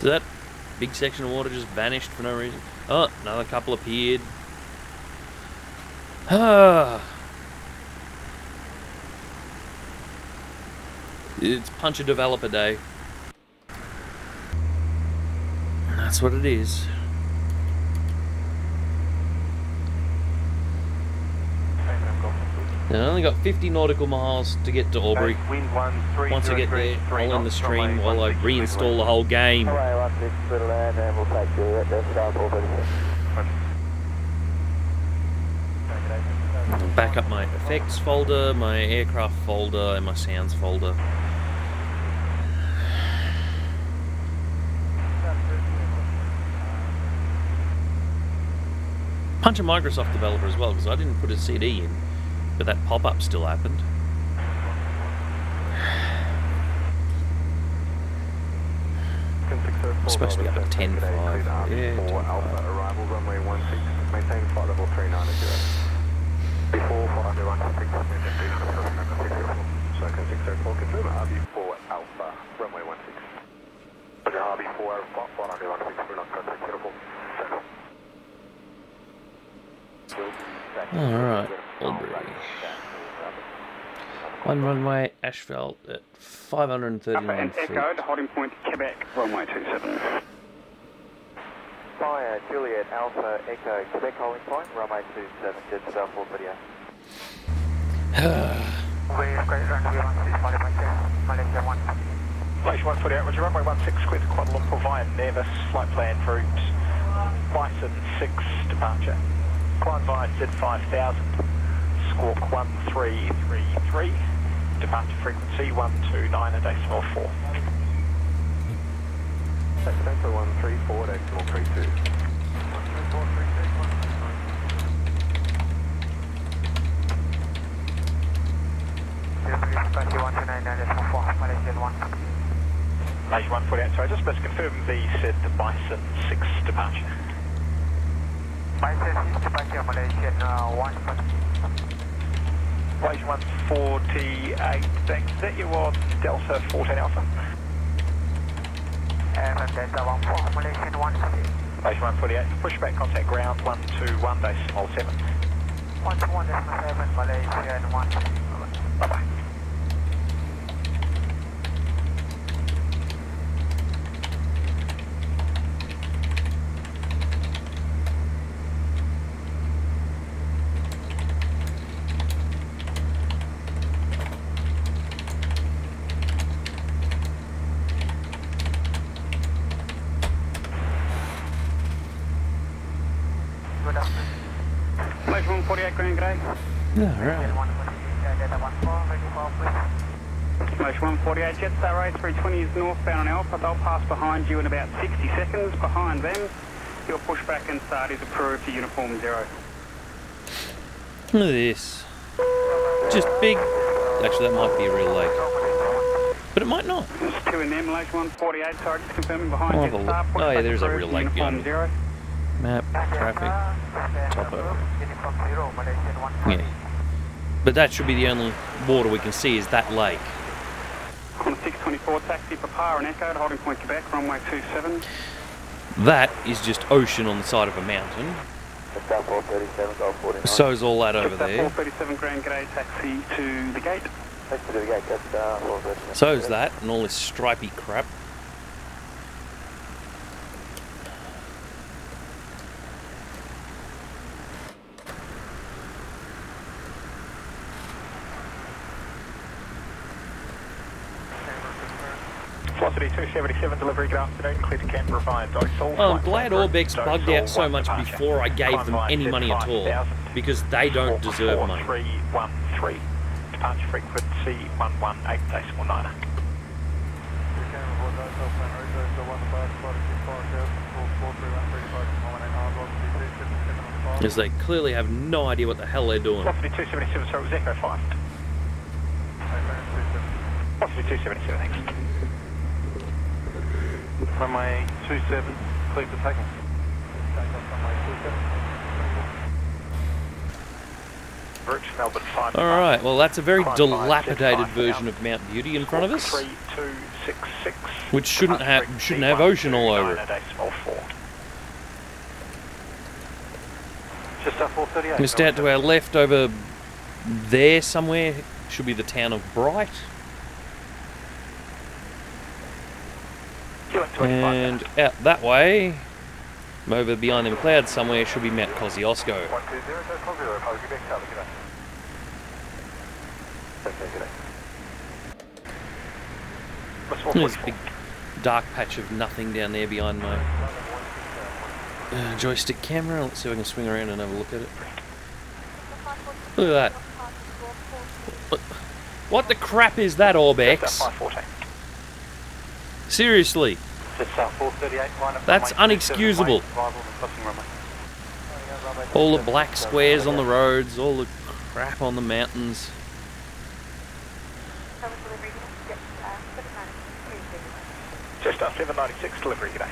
Did that big section of water just vanished for no reason? Oh, another couple appeared. It's punch a developer day. That's what it is. I only got 50 nautical miles to get to Albury. Once I get there, I'll end the stream while I reinstall the whole game. I'll back up my effects folder, my aircraft folder, and my sounds folder. Punch a Microsoft developer as well, because I didn't put a CD in. But that pop-up still happened. I'm supposed to be up at 10.5. Yeah, 10.5. Arrival runway 16, maintain flight level 39 Before flight level 16, circle 604, confirm RB4 Alpha, runway 16. RB4 Alpha, flight level 16, we're not contact beautiful. Alright, Albury. One runway, asphalt at 539 feet. Echo to holding point Quebec, runway 27. Fire, Juliet, Alpha, Echo, Quebec holding point, runway 27, jet to South 438. Malaysia 148, Roger, runway 16, clear to Kuala Lumpur via Nevis, flight plan route Bison 6 departure. Climb via Z5000, squawk 1333, departure frequency 129.4. Centre 134, decimal 32. Malaysia 148, sorry, just let's confirm the said Bison 6 departure. Bison 6 departure, Malaysian 1. Malaysia 148, thanks. Is that you on Delta 14 Alpha? Delta 14, Malaysian 1. Malaysia 148, pushback contact ground 121.7. 121.7, Malaysian 1. Bye-bye. Malaysia 148, Green Grey. Alright. Malaysia 148, Jetstar Ray 320 is northbound on Alpha. They'll pass behind you in about 60 seconds. Behind them, your pushback and start is approved to Uniform 0. Look at this. Just big. Actually, that might be a real lake. But it might not. There's two in there, Malaysia 148, sorry, just confirming behind I'll have a look. Jetstar. Oh, yeah, Pushback there's a approved real to lake Uniform behind 0. Map, traffic, topo. Yeah. But that should be the only water we can see is that lake. On 624, taxi Papa and Echo, holding point Quebec, runway 27. That is just ocean on the side of a mountain. South 437, Golf 49. So's all that over Jetstar there. 437, Grand G'day, taxi to the gate. Taxi to the gate, that's 437. So's that and all this stripy crap. Velocity 277, delivery, good afternoon, clear to Canberra via Dosal. Oh, I'm glad ORBX bugged out so much before I gave them any money at all, because they don't deserve money. 313, departure frequency 118.9. Because they clearly have no idea what the hell they're doing. Velocity 277, sorry, it was Echo 5. Velocity 277, thanks. Runway 27, clear for takeoff. Route Melbourne 5. Alright, well that's a very dilapidated version of Mount Beauty in front of us, 3266. which shouldn't have ocean all over it. Just 438. Just out to our left over there somewhere should be the town of Bright. And out that way, over behind them clouds somewhere, should be Mount Kosciuszko. 120, There's a big dark patch of nothing down there behind my joystick camera. Let's see if I can swing around and have a look at it. Look at that. What the crap is that, ORBX? Seriously. That's unexcusable. All the black squares on the roads, all the crap on the mountains. Just 796 delivery, good day.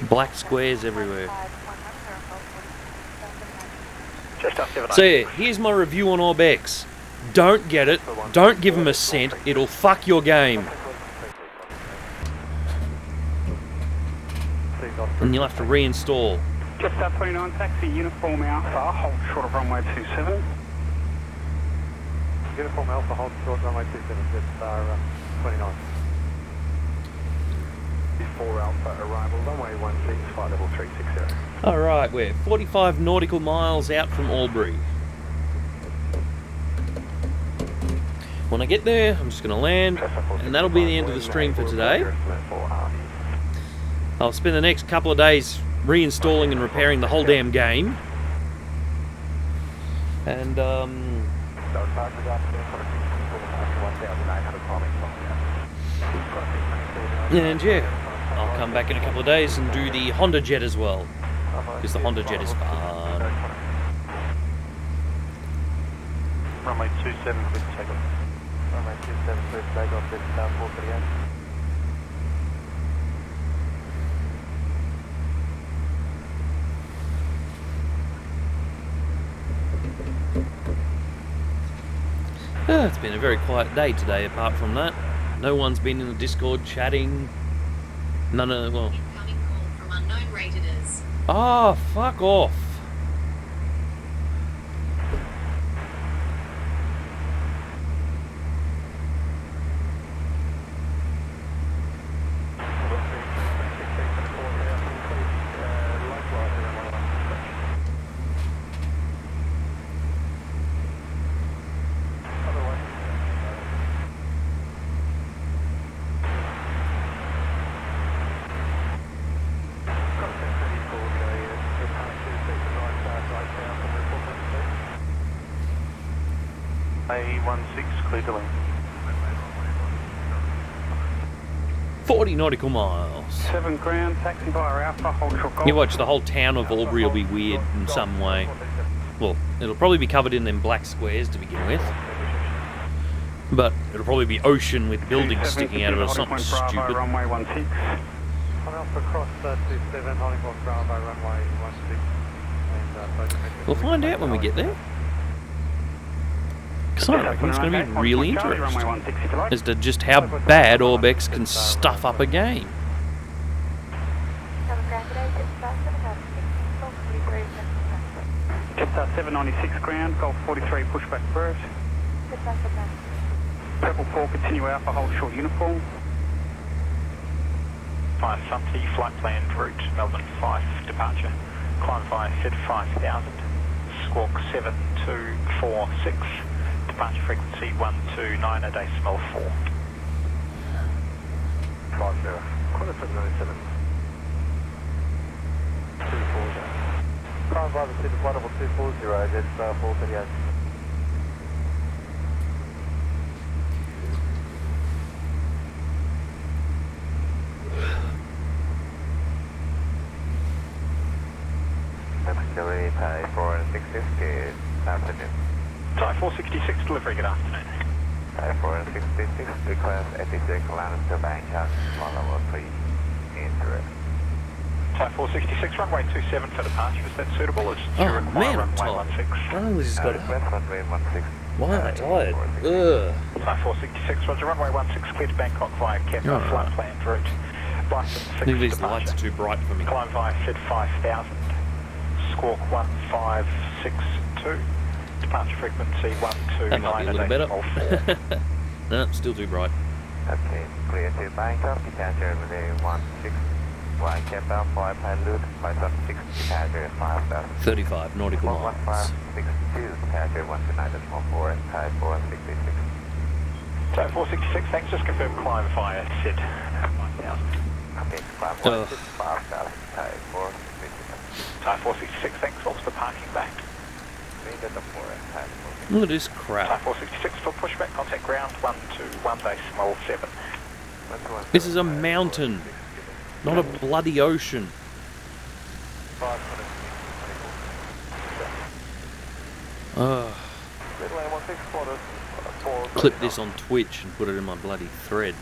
Black squares everywhere. Just 796. So yeah, here's my review on ORBX. Don't get it. Don't give them a cent. It'll fuck your game. And you'll have to reinstall. Just 29, taxi, uniform Alpha, hold short of runway 27. Uniform Alpha, hold short runway 27, just 29. Before Alpha arrival, runway 16, flight level 360. Alright, we're 45 nautical miles out from Albury. When I get there, I'm just going to land, and that'll be the end of the stream for today. I'll spend the next couple of days reinstalling and repairing the whole damn game. And, yeah, I'll come back in a couple of days and do the Honda Jet as well, because the Honda Jet is fun. Runway 27, please take off. Runway 27, please take off, this 438. It's been a very quiet day today apart from that. No one's been in the Discord chatting. None of, well... Incoming call from unknown raters. Oh, fuck off. A16, clear to land. 40 nautical miles. 7 ground, taxi via Alpha, hold short golf. You watch, the whole town of Albury will be weird in some way. Well, it'll probably be covered in them black squares to begin with. But it'll probably be ocean with buildings sticking out of it or something stupid. Runway 16. On Alpha cross 27, holding block Bravo, runway 16. We'll find out when we get there. Because I reckon it's going to be really interesting as to just how bad ORBX can stuff up a game. Just 796 ground, Golf 43, pushback first. Purple 4, continue Alpha, hold short uniform. 5 flight plan route Melbourne 5 departure. Climb via SID 5000. Squawk 7246. Departure frequency 129.4. Roger. Quarter 797. 240. Climb by the city of 1240, that's 438. Delivery pay for 650, afternoon. Type 466 delivery, good afternoon. Pay for 666, request 86 land to Bangkok, 103, indirect. Type 466, runway 27 for departure, is that suitable? As Oh, you require man, I'm runway tired. 16. Runway's just got Request runway 16. Why am I tired? Ugh. Type 466, roger, runway 16 clear to Bangkok via Kepler, Alright. flight planned route. License 6 I think these lights departure. are too bright for me. Climb via SID 5000, squawk 1562, departure frequency 129. That might be a little better. No, still too bright. Okay, clear to Bangkok, departure runway 16. Flying Kepler, fly pilot, 516, departure 5000. 35 nautical miles. 1562, departure 129.4, and type 466. Type 466, thanks, just confirm climb via SID 1000. Okay, climb 5000, type 466. Type 466, thanks, also the parking back. Look at this Type crap. 466 for pushback, contact ground 121 decimal 7. This is a mountain, not a bloody ocean. Clip this on Twitch and put it in my bloody thread.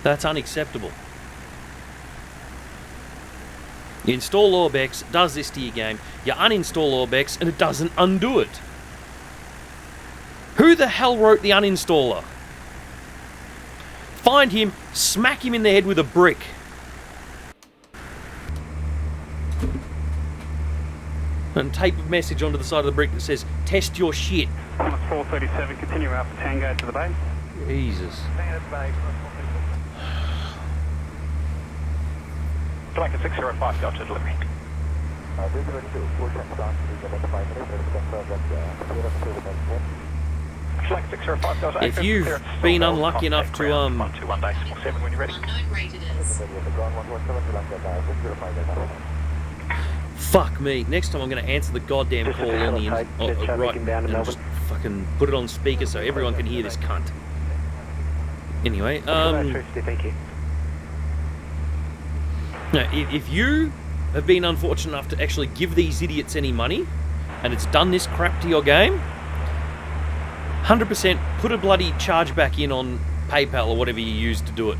That's unacceptable. You install ORBX, it does this to your game. You uninstall ORBX and it doesn't undo it. Who the hell wrote the uninstaller? Find him, smack him in the head with a brick. And tape a message onto the side of the brick that says, test your shit. On a 437, continue Alpha Tango to the bay. Jesus. Blanket 605 Delta delivery. Blanket 605 Delta. If you've been unlucky enough to 121 decimal 7 when you're ready. Unknown rated is. fuck me. Next time I'm going to answer the goddamn call on the right and just fucking put it on speaker so everyone can hear this cunt. Anyway, Thank you. now, if you have been unfortunate enough to actually give these idiots any money and it's done this crap to your game, 100% put a bloody charge back in on PayPal or whatever you use to do it,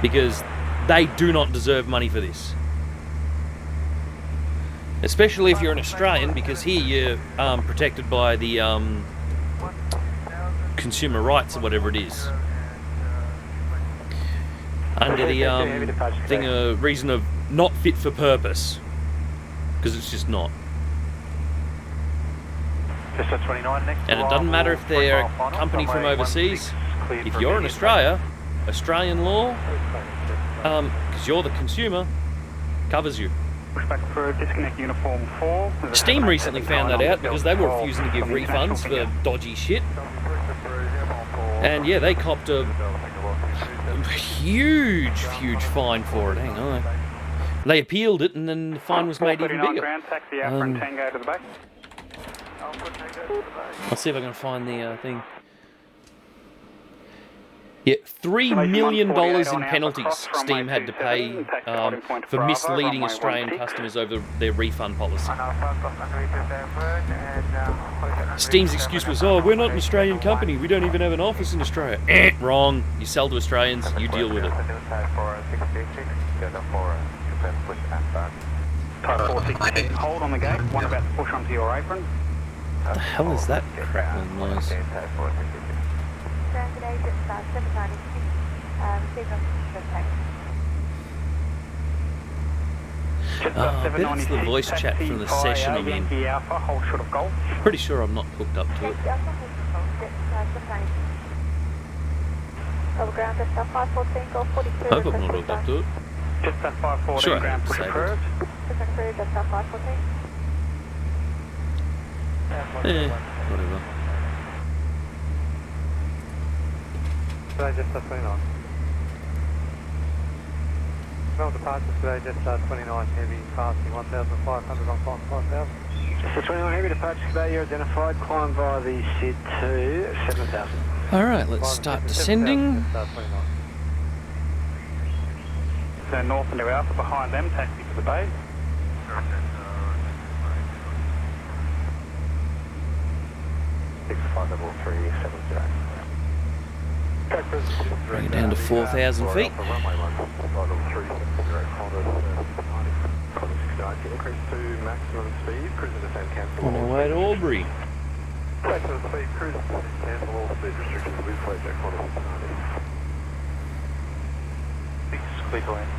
because they do not deserve money for this. Especially if you're an Australian, because here you're protected by the consumer rights or whatever it is. Under the reason of not fit for purpose, because it's just not. And it doesn't matter if they're a company from overseas. If you're in Australia, Australian law, because you're the consumer, covers you. Pushback for disconnect uniform 4. Steam recently found that out because they were refusing to give refunds for dodgy shit. And yeah, they copped a huge fine for it. Hang on. They appealed it and then the fine was made even bigger. Ground taxi out from Tango to the back. I'll see if I can find the thing. Yeah, $3 million in penalties Steam had to pay for misleading Australian customers over their refund policy. Steam's excuse was, oh, we're not an Australian company, we don't even have an office in Australia. Wrong. You sell to Australians, you deal with it. Type 466, hold on the gate, one about to push onto your apron. What the hell is that crackling noise? I bet it's the voice chat from the session I'm in. Pretty sure I'm not hooked up to it. I hope I'm not hooked up to it. Just that 514 Sure, ground push disabled. approved. Whatever. Today just 29. Well, departures today just 29, heavy passing 1,500 on climb 5,000. So 29 heavy departure today, you're identified, climb via the SID to 7,000. Alright, let's start descending. So north into Alpha, behind them, taxi for the bay. Bring it down to 4,000 feet. Increase to maximum speed, cruise and descend cancel. On our way to Albury. Maximum speed, cruise and descend cancel all speed restrictions with flight check on 6 clear to land.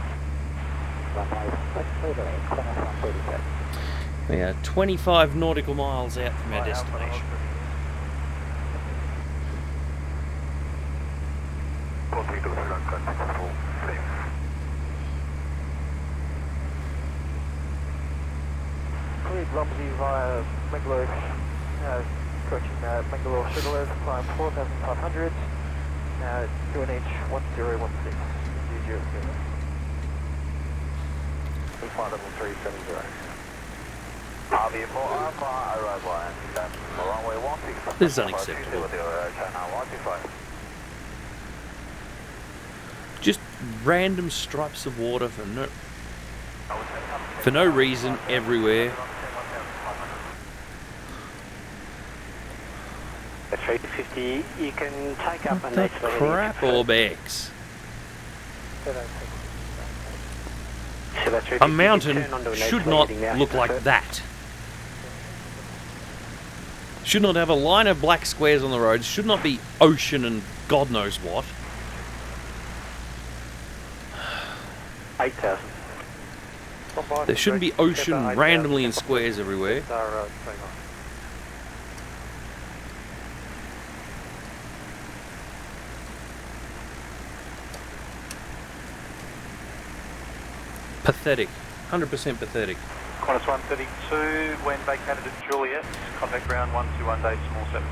We are 25 nautical miles out from our destination. Cleared Lumsey via Mangalore, approaching Mangalore Sugarloaf, climb 4,500, UNH 1016, 0. Flight level 370. RV4 Alpha, arrival and runway 16. This is unacceptable. Just random stripes of water for no reason everywhere. At 350, you can take up What a the next crap, ORBX? A mountain should not look like that. Should not have a line of black squares on the roads. Should not be ocean and God knows what. 8,000. There shouldn't be ocean randomly in squares everywhere. Pathetic. 100% pathetic. Qantas 132, when vacated at Juliet, contact ground 121 days, small 7.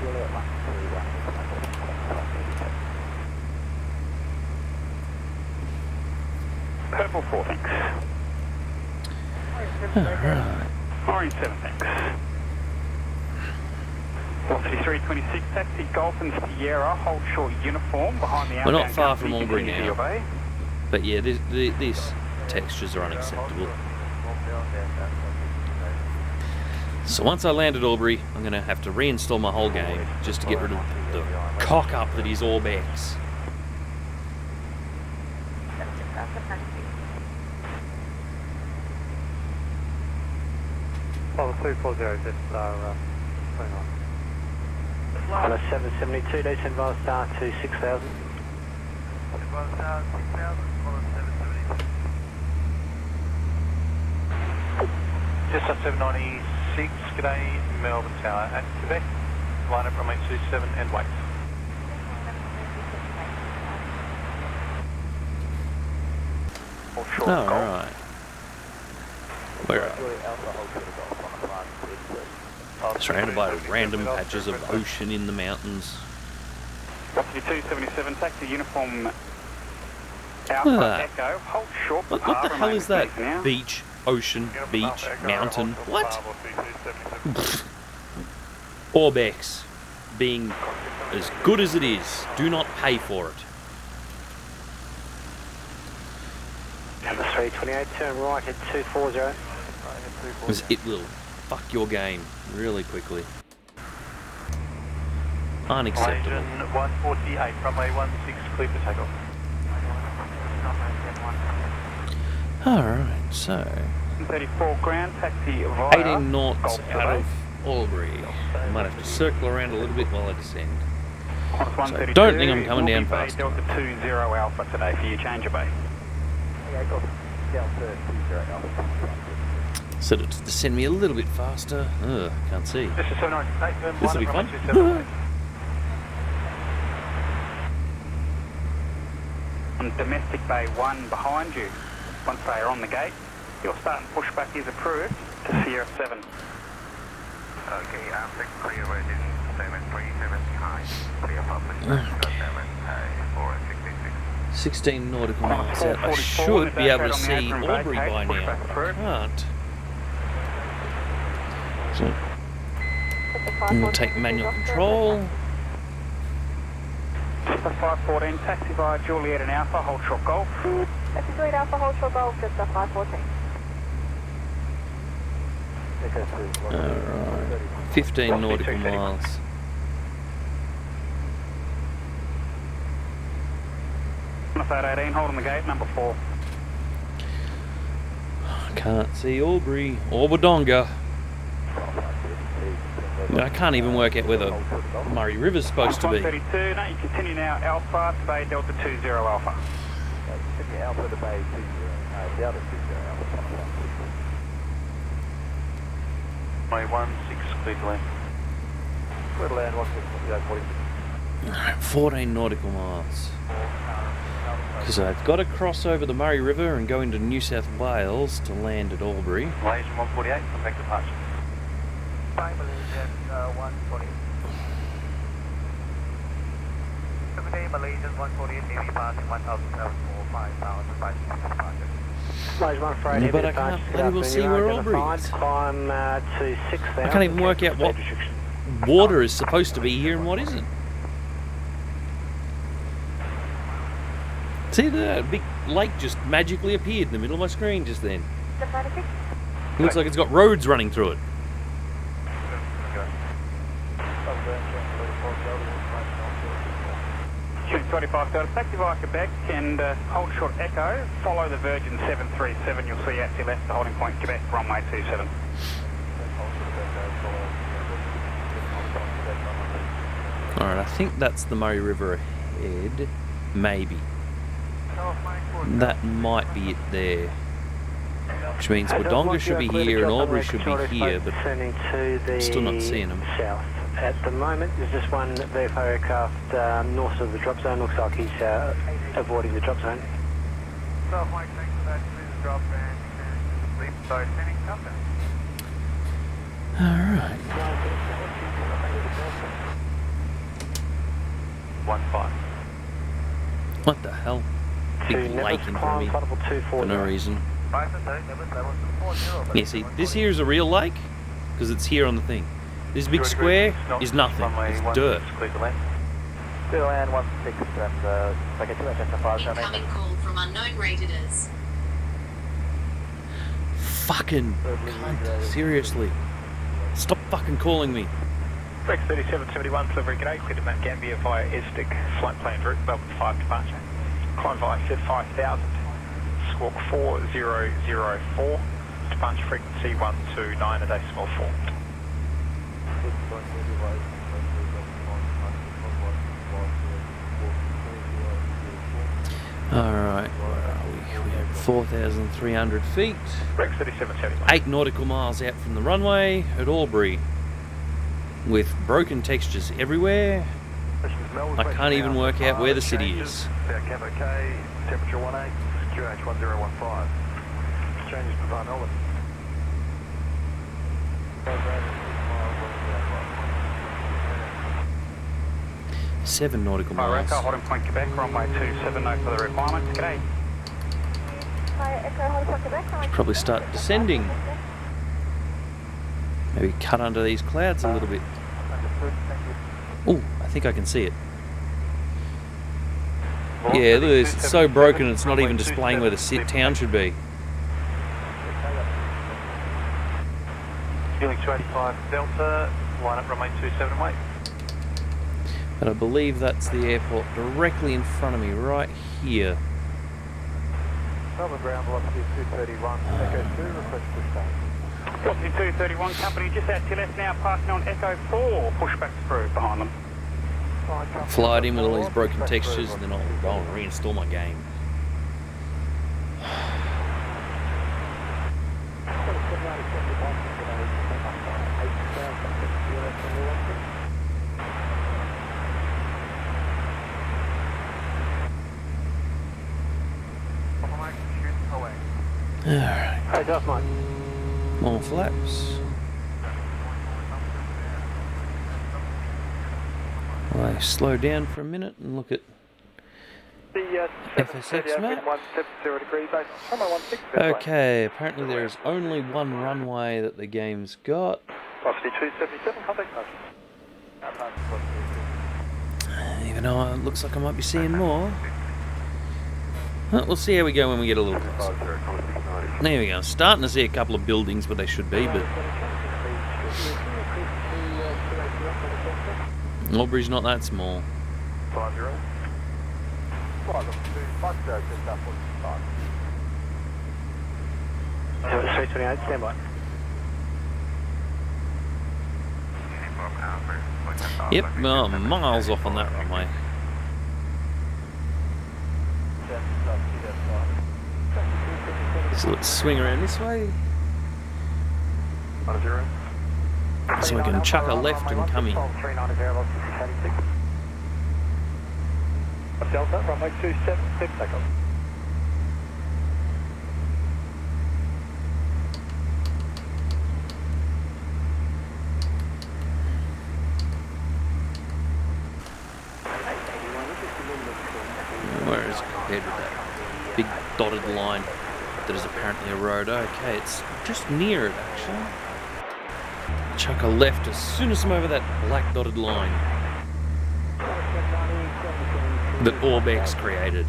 Juliet 131. Purple 4, thanks. Alright. Orange 7, thanks. 43326, taxi Golf and Sierra, hold short uniform behind the We're outbound not far from company, Albury continue to now. obey. But yeah, these textures are unacceptable. So once I land at Albury, I'm going to have to reinstall my whole game just to get rid of the cock-up that is ORBX. Well, 240 just 29. On a 772, descend via star to 6,000. Just at 796, g'day, Melbourne Tower at Quebec. Line up runway 27 and wait. Alright. Where are we? Surrounded by random patches of ocean in the mountains. 277, taxi uniform Alpha Echo, hold short for What the hell is that? now. Beach, ocean, beach, mountain. What? ORBX, being as good as it is, do not pay for it. Number 328, turn right at 240. Because it will fuck your game really quickly. Unacceptable. Malaysian 148, runway 16, clear for takeoff. Alright, so 34 ground, taxi via 18 knots Golf out Bay. of Albury. I might have to circle around a little bit while I descend. Qantas 132, don't think I'm coming will down be fast Delta 20 Alpha today for your change of bay. Set it to send me a little bit faster. Ugh, can't see. This is 798, turn This will line be up fun. runway 27. On domestic bay 1 behind you. Once they are on the gate, your start and pushback is approved to Sierra 7. Okay, after clear Virgin 737 high, clear public 466. 16 nautical miles out. I should be able to see Albury by now. I can't. So, I'm going to take manual control. 514, taxi via Juliet and Alpha, hold short golf. Taxi Juliet Alpha, hold short golf, just 514. Alright. 15 nautical miles. Fat 18, hold on the gate, number 4. Can't see Albury or Wodonga. I can't even work out where the Murray River's supposed to be. 132, no, you continue now, Alpha to Bay Delta 20 Alpha. Continue Alpha to Bay 20, Delta 20 Alpha. May 16, clear to land. Clear to land, 16, 14 nautical miles. Because I've got to cross over the Murray River and go into New South Wales to land at Albury. Malaysian 148, come back departure. Malaysian 140. Malaysian 148, Navy passing 1007 for 5,000 But I can't bloody well see where Albury is. Climb to 6,000. I can't even work out what water is supposed to be here and what isn't. See that? A big lake just magically appeared in the middle of my screen just then. It looks like it's got roads running through it. 25 Delta, taxi via Quebec and hold short Echo, follow the Virgin 737, you'll see out to your left the holding point Quebec, runway 27. Alright, I think that's the Murray River ahead. Maybe. That might be it there. Which means Wodonga should be here and Albury should be here, but still not seeing them. South. At the moment, there's just one VFO aircraft north of the drop zone. Looks like he's avoiding the drop zone. South Mike, thanks for that. Please drop and leave start sending something. Alright. 15. What the hell? Big lake in front of me for no reason. Yeah, see, this here is a real lake because it's here on the thing. This big square is nothing. It's dirt. Clear to land. Clear to land 16 and packet 2 SFR. Incoming call from unknown rated-ers. Fucking cunt. Seriously. Stop fucking calling me. Rex 3771, delivery g'day, clear to Mount Gambier via Airstick, flight plan route, Melbourne 5 departure. Climb via set 5000, squawk 4004, departure frequency 129 at decimal 4. Alright, where are we? We have 4,300 feet. Rex 3771. 8 nautical miles out from the runway at Albury. With broken textures everywhere. I can't even work out where the city is. Temperature 18, QH 1015. Changes to Melbourne. 7 nautical miles. Echo, holding point Quebec, runway 27, no further requirements. G'day. Probably start descending. Maybe cut under these clouds a little bit. Oh, I think I can see it. Yeah, look at this. It's so broken it's not even displaying where the town should be. Feeling 285 Delta, line up runway 27 and wait. But I believe that's the airport directly in front of me, right here. Melbourne ground velocity 231, Echo 2, request push back. Velocity 231, company just out to your left now, passing on Echo 4, pushback through behind them. Fly it in with all these broken textures and then I'll go and reinstall my game. Alright. Hey, just mate. More flaps. I slow down for a minute and look at FSX map. Okay, apparently there is only one runway that the game's got. Velocity 277, contact us. Even though it looks like I might be seeing more. Well, we'll see how we go when we get a little closer. There we go. I'm starting to see a couple of buildings where they should be, but Albury's not that small. 50. 328, stand by. Yep, well, miles off on that runway. So let's swing around this way. So we can chuck a left and come in. Delta, runway 276, takeoff. Where is it compared with that big dotted line that is apparently a road? Okay, it's just near it actually. Chuck a left as soon as I'm over that black dotted line that ORBX created.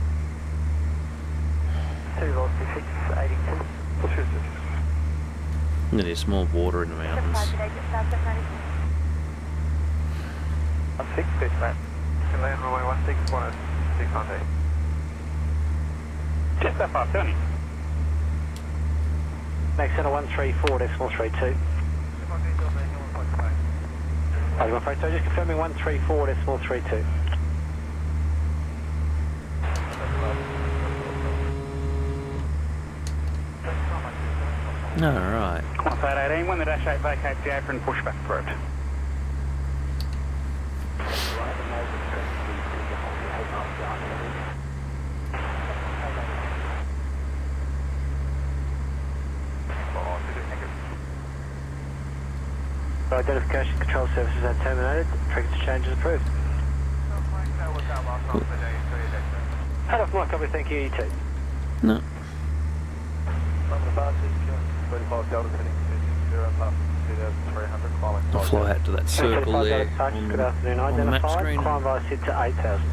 And there's more water in the mountains. 16, man. Can land runway 16, contact. Just that far, turning. Next center 134.32. I'm afraid so, just confirming 134.32. Alright. Quantified 18, when the dash 8 vacates the apron, pushback approved. Identification control services are terminated. Trigger change is approved. Cool. Head off my copy, thank you, E2. No. I'll fly out to that circle there on the map screen. Climb by sit to 8,000.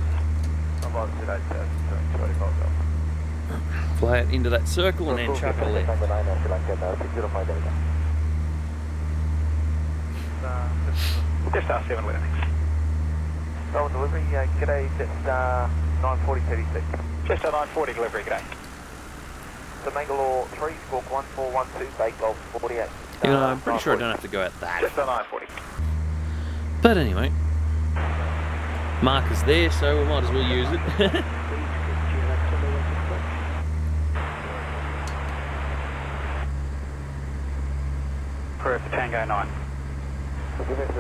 Fly out into that circle and then chuck a left. Just R7 landings. Roll delivery, g'day, that's 940.36. Just a 940 delivery, g'day. The Mangalore 3, squawk 1412, Bay Golf 48. You know, I'm pretty sure I don't have to go out that. Just a 940. But anyway, marker's there, so we might as well use it. Approved for Tango 9. So give us a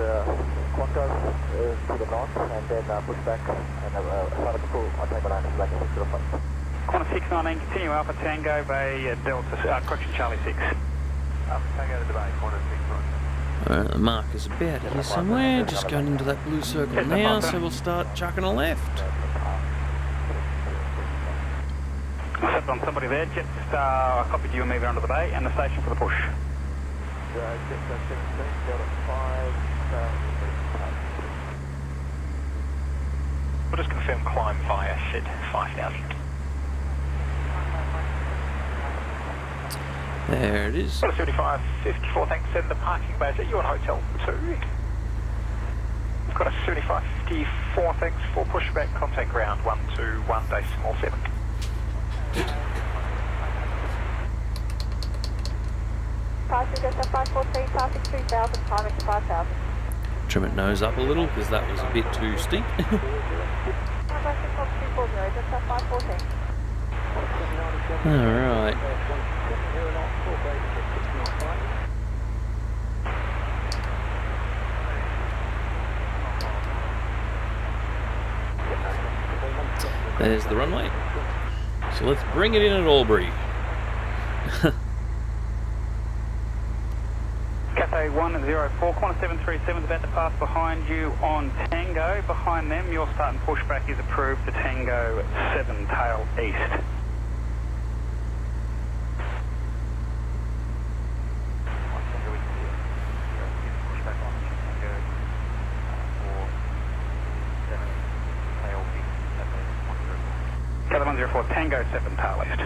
quantum to the north and then push back and another call. I'll take my line to 605. Quantum 619, continue Alpha Tango Bay Delta, correction Charlie 6. Alpha Tango to Bay, quantum 619. Alright, the marker's about here somewhere, just going into that blue circle now, so we'll start chucking a left. I stepped on somebody there, Jet I copied you and me under the bay and the station for the push. We'll just confirm climb via SID 5000. There it is. 7554, thanks. Send the parking bays at you on Hotel 2. We've got a 7554, thanks for pushback, contact ground 121.7. Passing just at 514, passing 3,000, timing 5,000. Trim it nose up a little because that was a bit too steep. Alright. There's the runway. So let's bring it in at Albury. Cafe 104. Corner 737 is about to pass behind you on Tango. Behind them, your start and pushback is approved to Tango 7, tail east. Gather 104, Tango 7, tail east.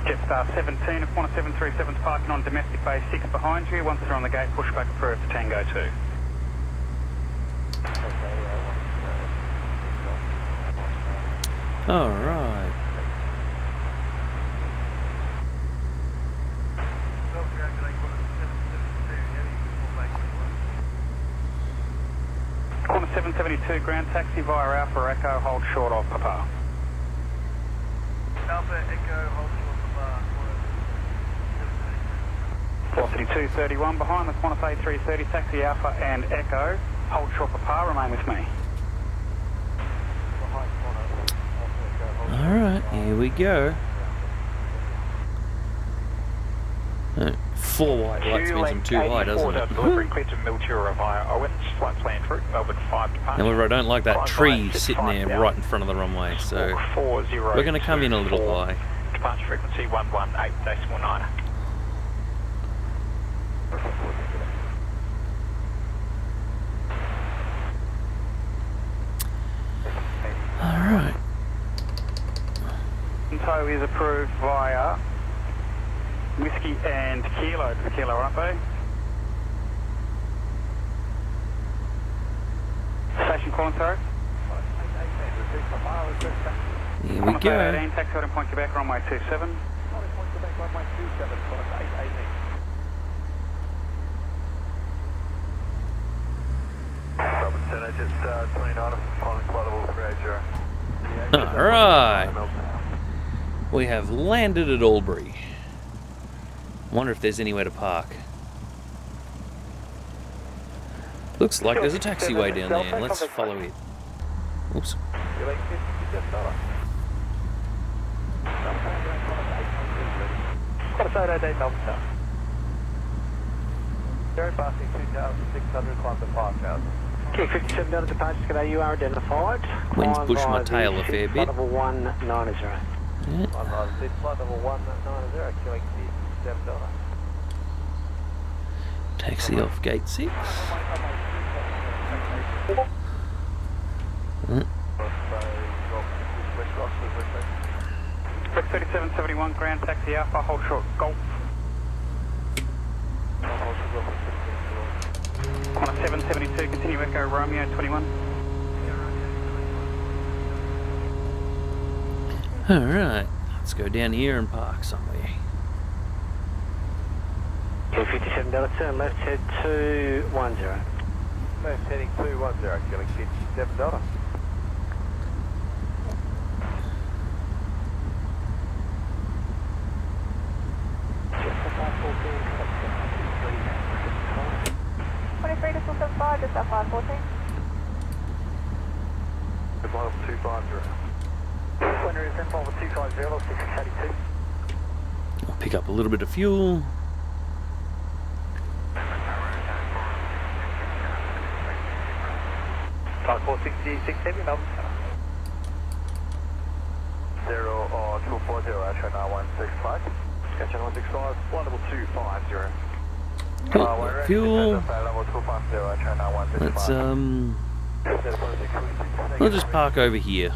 Jetstar 17, corner 737 is parking on domestic base 6 behind you. Once they're on the gate, pushback approved to Tango 2. Alright. Corner 772, ground taxi via Alpha Echo, hold short of Papa. Alpha Echo, hold short of Velocity 231 behind the Qantas A330, taxi Alpha and Echo, hold short Papa, remain with me. Alright, here we go. 4 white lights means I'm too high, doesn't it? Delivery clear to Mildura via Owens, flight plan route, Melbourne 5 departure. However, I don't like that tree sitting there right in front of the runway, so we're going to come in a little high. Departure frequency 118.9. Alright. Tow is approved via Whiskey and Kilo to the Kilo Rumpo. Station calling, sorry. Here we go. 18, taxi out in Point Quebec, runway 27. Alright. We have landed at Albury. Wonder if there's anywhere to park. Looks like there's a taxiway down there. Let's follow it. Oops. Very passing 2,600 climb to 5,000. Okay, 57 Delta departures, g'day, you are identified. Wind's pushed my tail a fair bit. Flight level 190. Yeah. Flight level 190, killing 7 Delta. Taxi off gate 6. Flex 3771, ground taxi Alpha, hold short Golf. Corner 772, continue Echo Romeo 21. Alright, let's go down here and park somewhere. Okay, 57 Delta, turn left, head 210. Left heading 210, killing 57 Delta. Just up 514. Flight level 250. Winner is info 250, 682. I'll pick up a little bit of fuel. Flight 466 Heavy, Melbourne. 240, Ashton 165. Catch 165, flight level 250. Oh, fuel. Let's just park over here.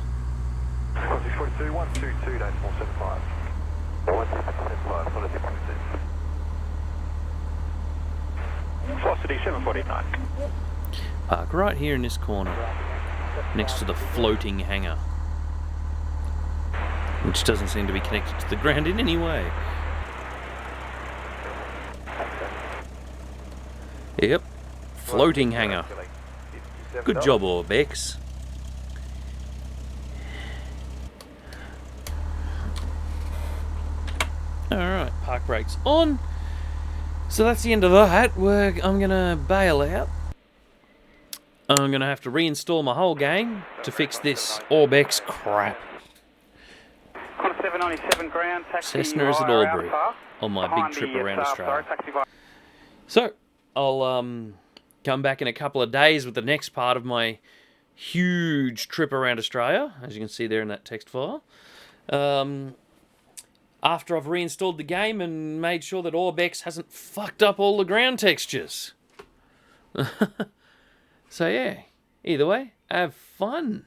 Velocity 749. Park right here in this corner, next to the floating hangar, which doesn't seem to be connected to the ground in any way. Yep, floating hangar. Good job, ORBX. Alright, park brakes on. So that's the end of that. I'm gonna bail out. I'm gonna have to reinstall my whole game to fix this ORBX crap. Corner 797, ground taxi Cessna is at via Albury. Alpha. on my big Behind trip the around staff, Australia. sorry, taxi by. So, I'll come back in a couple of days with the next part of my huge trip around Australia, as you can see there in that text file. After I've reinstalled the game and made sure that ORBX hasn't fucked up all the ground textures. So yeah, either way, have fun.